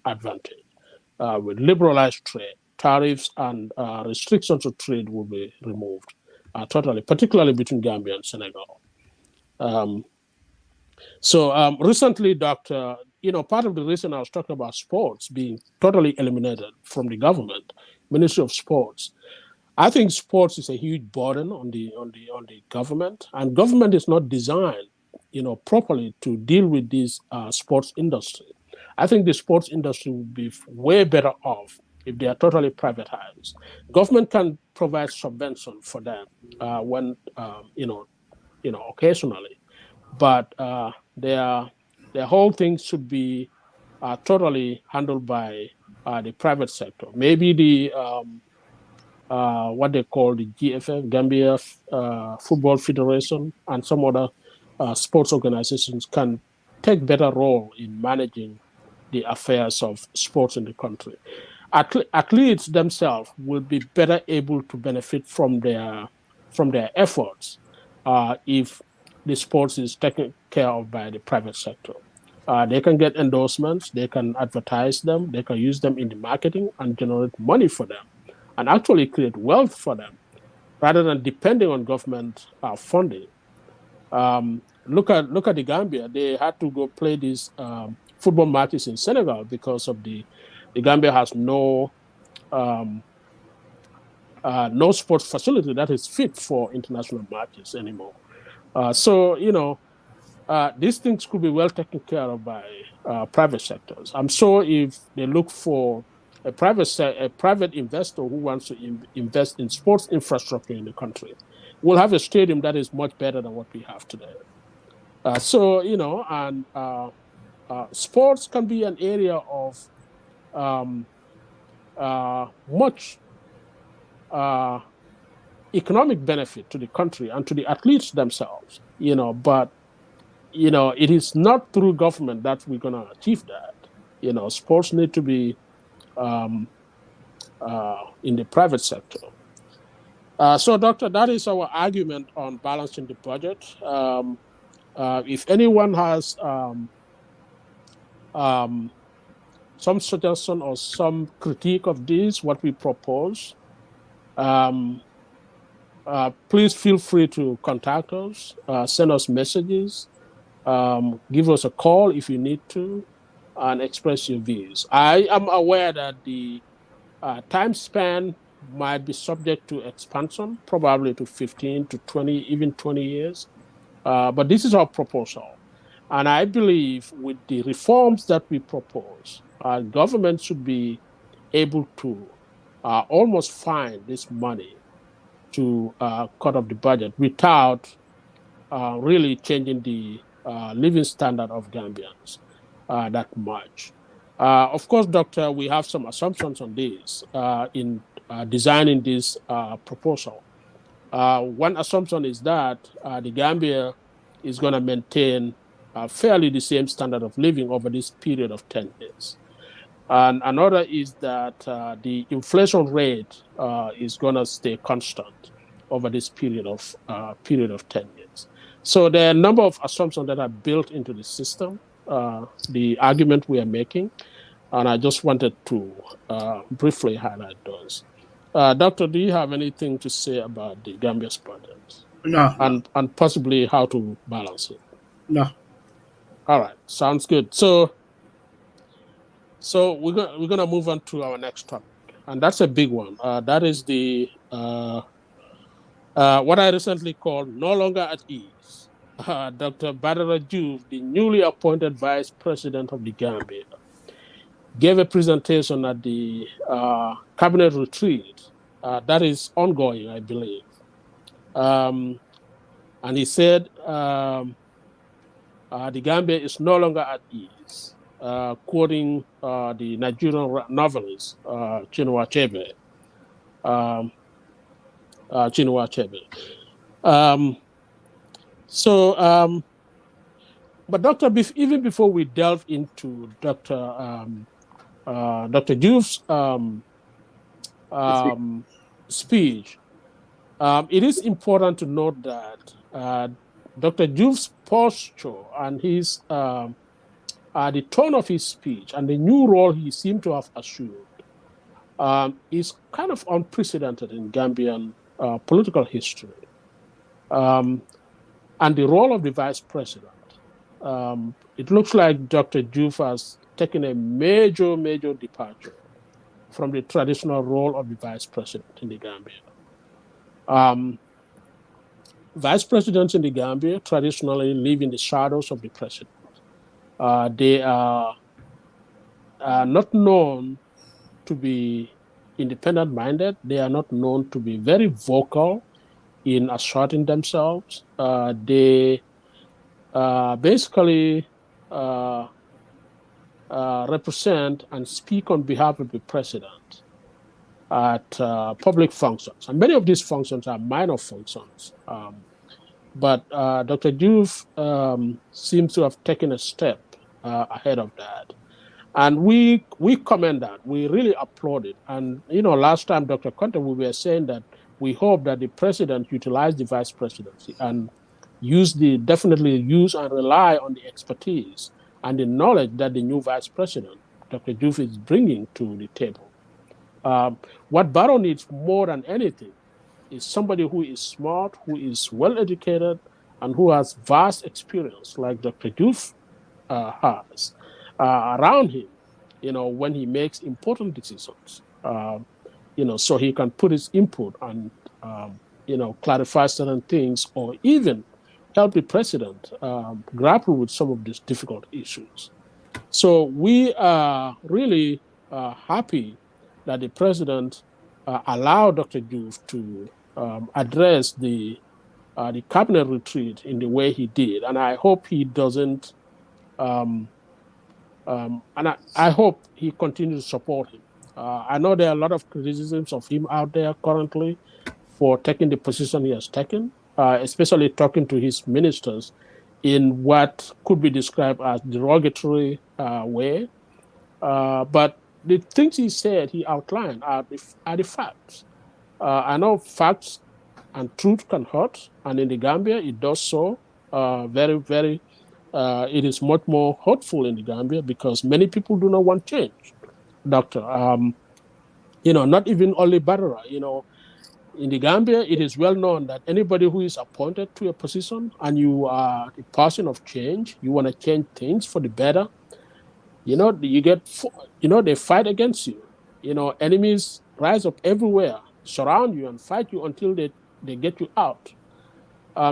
advantage. With liberalized trade, tariffs and restrictions of trade will be removed totally, particularly between Gambia and Senegal. So recently, Doctor, you know, part of the reason I was talking about sports being totally eliminated from the government, Ministry of Sports, I think sports is a huge burden on the government, and government is not designed, you know, properly to deal with this sports industry. I think the sports industry would be way better off if they are totally privatized. Government can provide subvention for them when occasionally, but their whole thing should be totally handled by the private sector. Maybe what they call the GFF, Gambia Football Federation, and some other sports organizations can take better role in managing the affairs of sports in the country. Athletes themselves will be better able to benefit from their efforts if the sports is taken care of by the private sector. They can get endorsements, they can advertise them, they can use them in the marketing and generate money for them and actually create wealth for them rather than depending on government funding. Look at the Gambia. They had to go play these football matches in Senegal because of the Gambia has um, no sports facility that is fit for international matches anymore. So these things could be well taken care of by private sectors. I'm sure if they look for a private investor who wants to invest in sports infrastructure in the country, we'll have a stadium that is much better than what we have today. Sports can be an area of um, much economic benefit to the country and to the athletes themselves. But it is not through government that we're going to achieve that. Sports need to be in the private sector. So, Doctor, that is our argument on balancing the budget. If anyone has some suggestion or some critique of this, what we propose, please feel free to contact us, send us messages, give us a call if you need to, and express your views. I am aware that the time span might be subject to expansion, probably to 15 to 20, even 20 years. But this is our proposal. And I believe with the reforms that we propose, our government should be able to almost find this money to cut off the budget without really changing the living standard of Gambians that much. Of course, Doctor, we have some assumptions on this in designing this proposal. One assumption is that the Gambia is going to maintain fairly the same standard of living over this period of 10 years. And another is that the inflation rate is going to stay constant over this period of 10 years. So there are a number of assumptions that are built into the system, the argument we are making, and I just wanted to briefly highlight those. Doctor, do you have anything to say about the Gambia's budget? No, and possibly how to balance it? no. All right, sounds good. So we're gonna move on to our next topic, and that's a big one. That is the what I recently called "No Longer at Ease." Dr. Badara Joof, the newly appointed Vice President of the Gambia, gave a presentation at the cabinet retreat that is ongoing, I believe, and he said the Gambia is no longer at ease. Quoting the Nigerian novelist Chinua Achebe. But Doctor, even before we delve into Dr. Juve's speech, it is important to note that Dr. Juve's posture and his the tone of his speech and the new role he seemed to have assumed is kind of unprecedented in Gambian political history. And the role of the vice president, it looks like Dr. Joof has taken a major departure from the traditional role of the vice president in the Gambia. Vice presidents in the Gambia traditionally live in the shadows of the president. They are not known to be independent-minded. They are not known to be very vocal in asserting themselves. They basically represent and speak on behalf of the president. at public functions. And many of these functions are minor functions. But Dr. Joof seems to have taken a step ahead of that. And we commend that. We really applaud it. And last time, Dr. Conte, we were saying that we hope that the president utilize the vice presidency and definitely use and rely on the expertise and the knowledge that the new vice president, Dr. Joof, is bringing to the table. What Barrow needs more than anything is somebody who is smart, who is well educated, and who has vast experience, like Dr. Joof has around him, when he makes important decisions, so he can put his input and, clarify certain things or even help the president grapple with some of these difficult issues. So we are really happy that the president allowed Dr. Joof to address the cabinet retreat in the way he did, and I hope he doesn't. I hope he continues to support him. I know there are a lot of criticisms of him out there currently for taking the position he has taken, especially talking to his ministers in what could be described as derogatory way. But the things he said, he outlined, are the facts. I know facts and truth can hurt, and in the Gambia, it does so very, very. It is much more hurtful in the Gambia because many people do not want change, Doctor. Not even only Barra. In the Gambia, it is well known that anybody who is appointed to a position and you are a person of change, you want to change things for the better, you get, they fight against you. Enemies rise up everywhere, surround you and fight you until they get you out.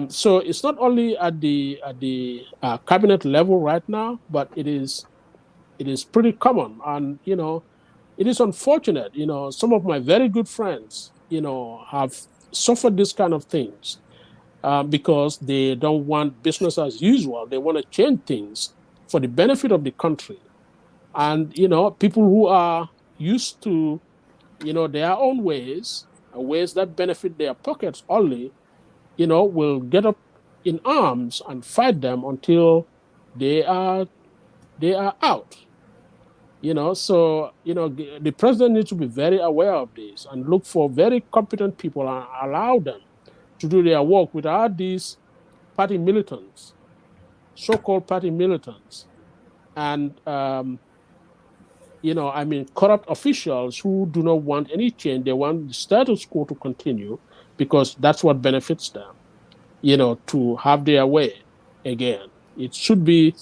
So it's not only at the cabinet level right now, but it is pretty common. And it is unfortunate. Some of my very good friends, have suffered this kind of things because they don't want business as usual. They want to change things for the benefit of the country. And people who are used to their own ways that benefit their pockets only, will get up in arms and fight them until they are out. So the president needs to be very aware of this and look for very competent people and allow them to do their work without these party militants, so-called party militants, and corrupt officials who do not want any change. They want the status quo to continue because that's what benefits them, to have their way again. It should be,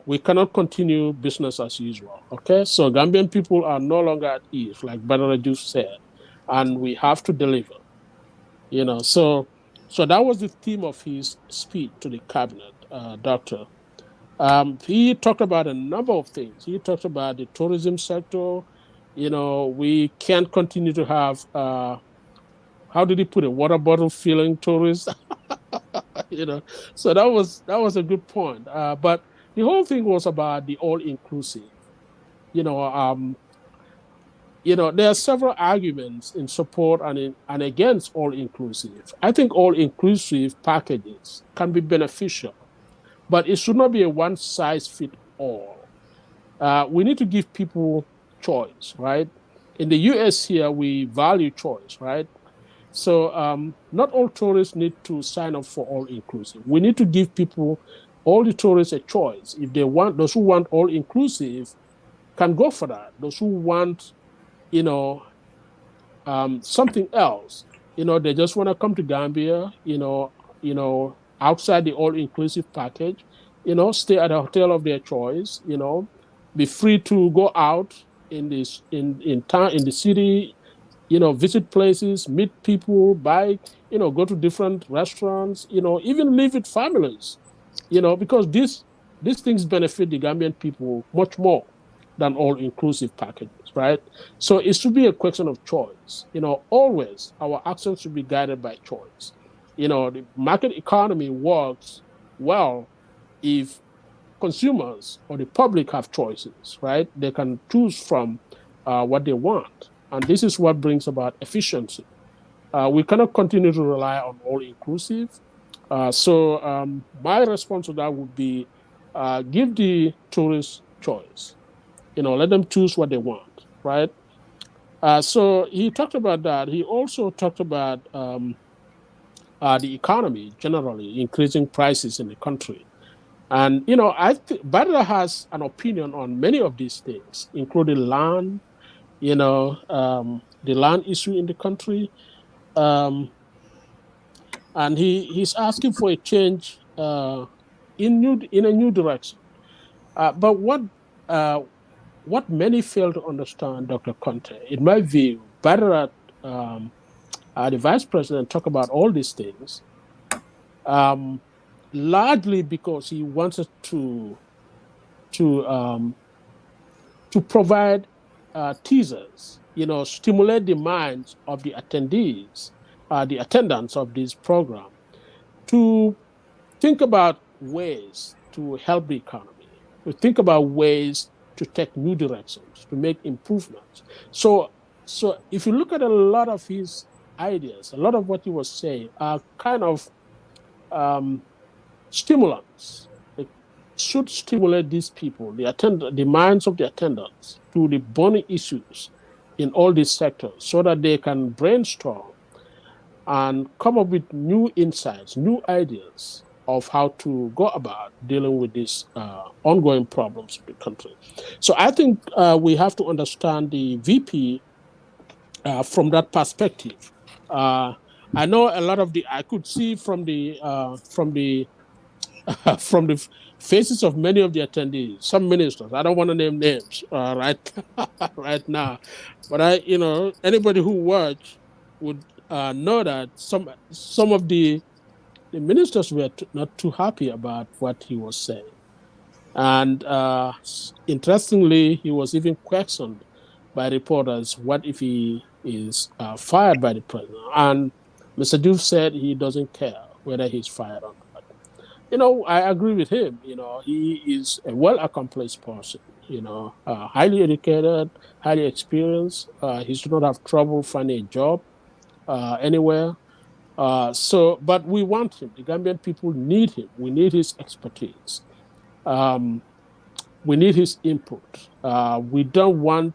we cannot continue business as usual, okay? So Gambian people are no longer at ease, like Badara Joof said, and we have to deliver, So that was the theme of his speech to the cabinet, Doctor. He talked about a number of things. He talked about the tourism sector. We can't continue to have, how did he put it, water bottle filling tourists? So that was a good point. But the whole thing was about the all-inclusive. There are several arguments in support and against all-inclusive. I think all-inclusive packages can be beneficial, but it should not be a one-size-fits-all. We need to give people choice, right? In the US here, we value choice, right? So not all tourists need to sign up for all-inclusive. We need to give all the tourists a choice. If they want, those who want all-inclusive can go for that. Those who want, something else, they just want to come to Gambia, outside the all-inclusive package, stay at a hotel of their choice, be free to go out in town, in the city, visit places, meet people, buy, go to different restaurants, even live with families, because these things benefit the Gambian people much more than all-inclusive packages, right? So it should be a question of choice. Always our actions should be guided by choice. The market economy works well if consumers or the public have choices, right? They can choose from what they want. And this is what brings about efficiency. We cannot continue to rely on all inclusive. So my response to that would be give the tourists choice. Let them choose what they want, right? So he talked about that. He also talked about the economy generally, increasing prices in the country. And, I think Badra has an opinion on many of these things, including land, the land issue in the country. Um, and he's asking for a change in a new direction. But what many fail to understand, Dr. Conte, in my view, Badra, um, the vice president, talk about all these things, um, largely because he wanted to um, to provide teasers, stimulate the minds of the attendees, the attendants of this program, to think about ways to help the economy, to think about ways to take new directions, to make improvements. So if you look at a lot of his ideas, a lot of what he was saying are kind of um, stimulants. It should stimulate these people, the minds of the attendants, to the burning issues in all these sectors, so that they can brainstorm and come up with new insights, new ideas of how to go about dealing with these ongoing problems of the country. So I think we have to understand the VP from that perspective. Uh, I know a lot of I could see from the faces of many of the attendees, some ministers. I don't want to name names right right now, but anybody who watched would know that some of the ministers were not too happy about what he was saying, and interestingly, he was even questioned by reporters, what if he is fired by the president? And Mr. Joof said he doesn't care whether he's fired or not. I agree with him. He is a well accomplished person, highly educated, highly experienced. He should not have trouble finding a job anywhere. But we want him. The Gambian people need him. We need his expertise. Um, we need his input. We don't want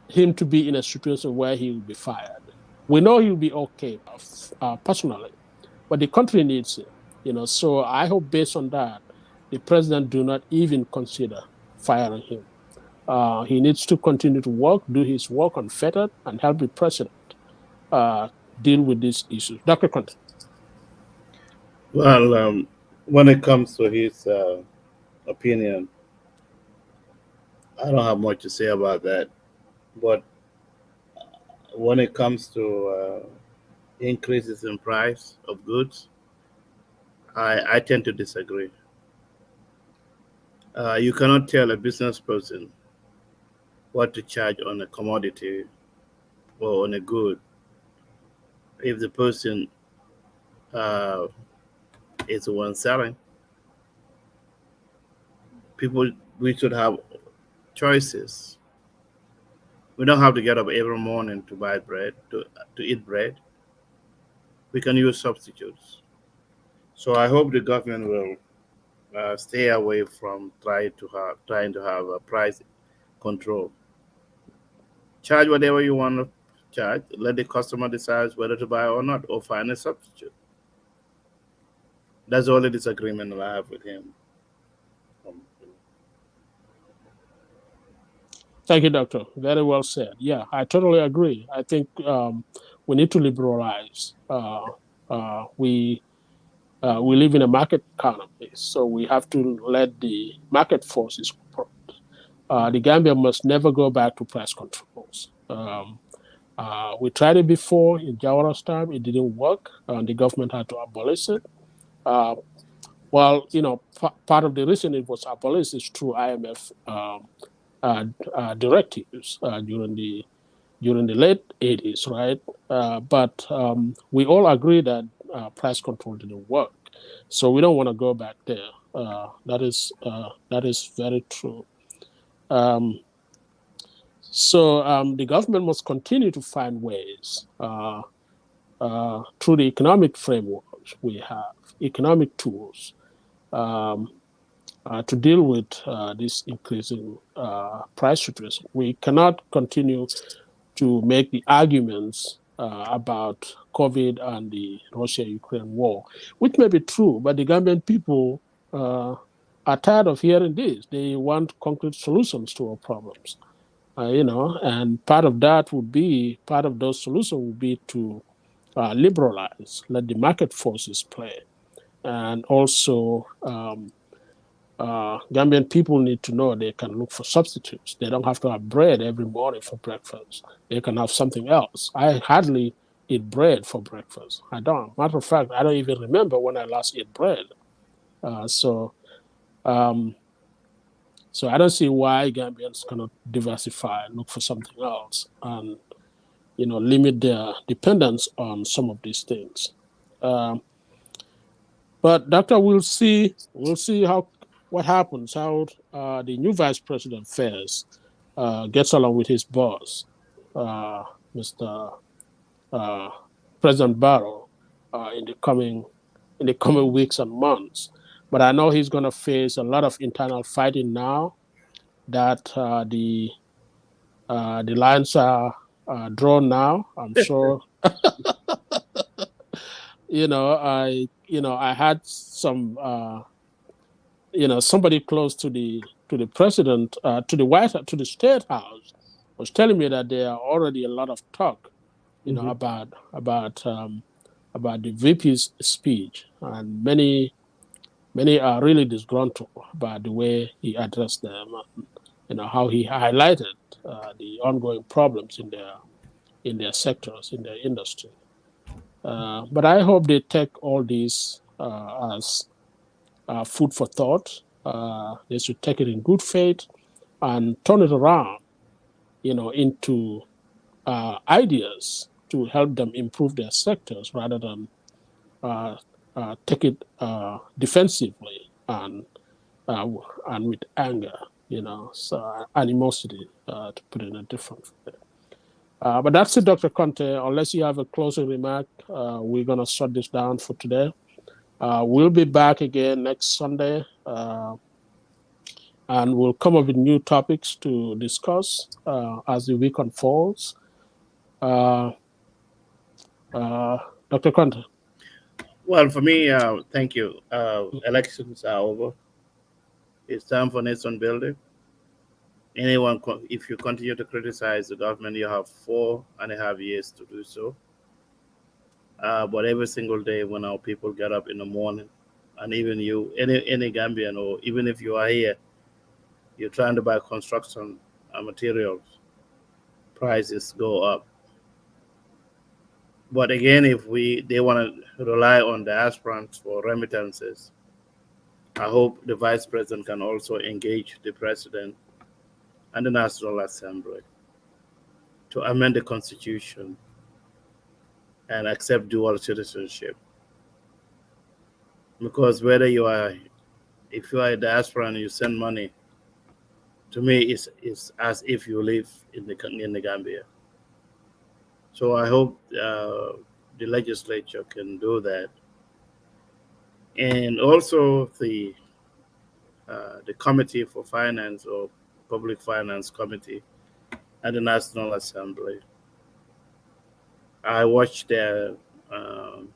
him to be in a situation where he will be fired. We know he'll be okay personally, but the country needs him. So I hope based on that, the president do not even consider firing him. He needs to continue to work, do his work unfettered, and help the president uh, deal with these issues. Dr. Conte. Well, when it comes to his opinion, I don't have much to say about that. But when it comes to increases in price of goods, I tend to disagree. You cannot tell a business person what to charge on a commodity or on a good if the person uh, is the one selling. People, we should have choices. We don't have to get up every morning to buy bread, to eat bread. We can use substitutes. So I hope the government will stay away from trying to have a price control. Charge whatever you want to charge. Let the customer decide whether to buy or not, or find a substitute. That's the only disagreement that I have with him. Um, Thank you, Doctor. Very well said. Yeah, I totally agree. I think we need to liberalize. We live in a market economy, so we have to let the market forces operate. The Gambia must never go back to price controls. We tried it before in Jawara's time; it didn't work, and the government had to abolish it. Uh, part of the reason it was abolished is through IMF directives during the late 80s, right? But we all agree that price control didn't work. So we don't want to go back there. That is very true. Um, the government must continue to find ways through the economic framework we have, economic tools, um, to deal with this increasing price situation. We cannot continue to make the arguments about COVID and the Russia-Ukraine war, which may be true, but the Gambian people are tired of hearing this. They want concrete solutions to our problems, and part of those solutions would be to liberalize, let the market forces play, and also Gambian people need to know they can look for substitutes. They don't have to have bread every morning for breakfast. They can have something else. I hardly eat bread for breakfast. I don't. Matter of fact, I don't even remember when I last ate bread. Uh, so, um, so I don't see why Gambians cannot diversify, look for something else, and limit their dependence on some of these things. Um, but Doctor, we'll see. We'll see how what happens. How the new vice president fares, gets along with his boss, uh, Mr. Uh, President Barrow, in the coming weeks and months. But I know he's going to face a lot of internal fighting now that the lines are drawn now. I'm sure. I had some somebody close to the president, to the White House, to the State House, was telling me that there are already a lot of talk, Mhm. about the VP's speech, and many are really disgruntled about the way he addressed them, and how he highlighted the ongoing problems in their sectors, in their industry. But I hope they take all these as food for thought. They should take it in good faith and turn it around, into ideas to help them improve their sectors rather than uh, take it defensively uh, and with anger, so animosity, to put it in a different way. But that's it, Dr. Conte. Unless you have a closing remark, we're going to shut this down for today. We'll be back again next Sunday, and we'll come up with new topics to discuss as the week unfolds. Uh, uh, Dr. Conte. Well, for me, thank you. Elections are over. It's time for nation building. If you continue to criticize the government, you have 4.5 years to do so. But every single day when our people get up in the morning, and even you, any Gambian, or even if you are here, you're trying to buy construction materials, prices go up. But again, if they want to rely on the aspirants for remittances, I hope the vice president can also engage the president and the National Assembly to amend the constitution and accept dual citizenship. Because if you are a diaspora and you send money, to me, it's as if you live in the Gambia. So I hope the legislature can do that, and also the committee for finance, or public finance committee at the National Assembly. I watched their um,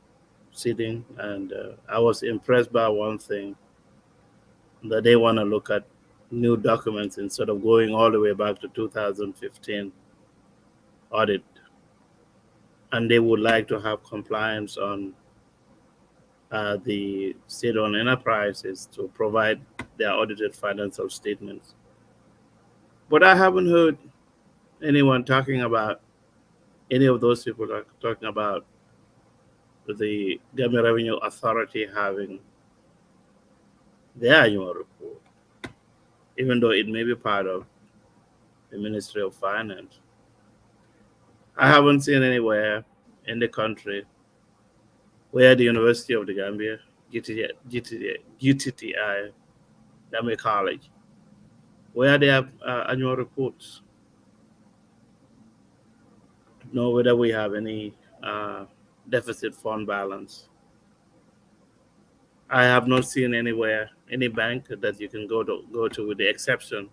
sitting, and I was impressed by one thing, that they want to look at new documents instead of going all the way back to 2015 audit, and they would like to have compliance on the state-owned enterprises to provide their audited financial statements. But I haven't heard anyone talking about any of those people are talking about the Gambia Revenue Authority having their annual report, even though it may be part of the Ministry of Finance. I haven't seen anywhere in the country where the University of the Gambia, GTTI, Gambia College, where they have annual reports to know whether we have any uh, deficit fund balance. I have not seen anywhere any bank that you can go to with the exception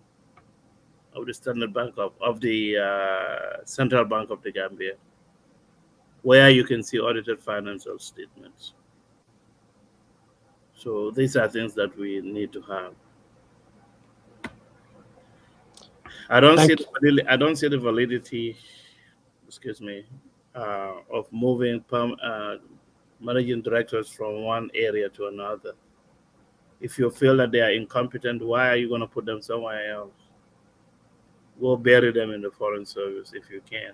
of the Standard Bank of the Central Bank of the Gambia, where you can see audited financial statements. So these are things that we need to have. Thank you. I don't see the validity, excuse me, of moving managing directors from one area to another. If you feel that they are incompetent, why are you going to put them somewhere else? Go bury them in the foreign service if you can.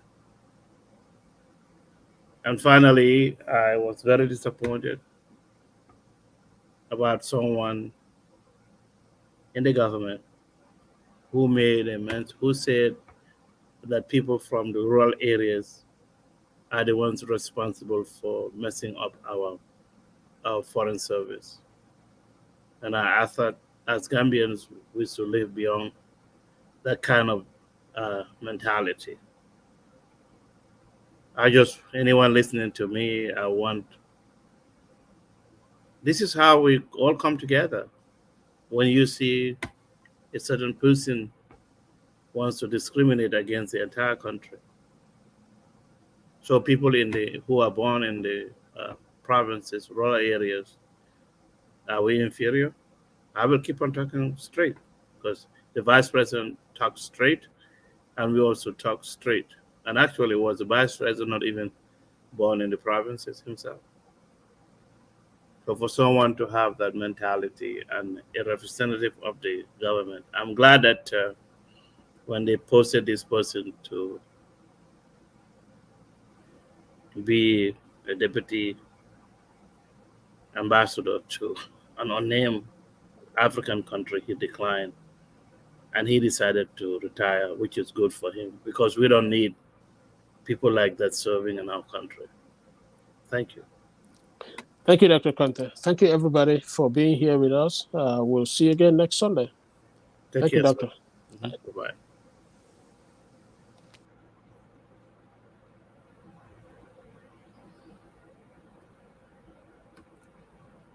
And finally, I was very disappointed about someone in the government who who said that people from the rural areas are the ones responsible for messing up our foreign service. And I thought, as Gambians, we should live beyond that kind of mentality. Anyone listening to me, I want, this is how we all come together. When you see a certain person wants to discriminate against the entire country. So people who are born in the provinces, rural areas, are we inferior? I will keep on talking straight because the vice president talks straight, and we also talk straight. And actually, was the vice president not even born in the provinces himself? So for someone to have that mentality and a representative of the government, I'm glad that when they posted this person to be a deputy ambassador to an unnamed African country, he declined and he decided to retire, which is good for him because we don't need people like that serving in our country. Thank you. Thank you, Dr. Conte. Thank you, everybody, for being here with us. We'll see you again next Sunday. Take Thank you, care, sir. Doctor. Bye bye.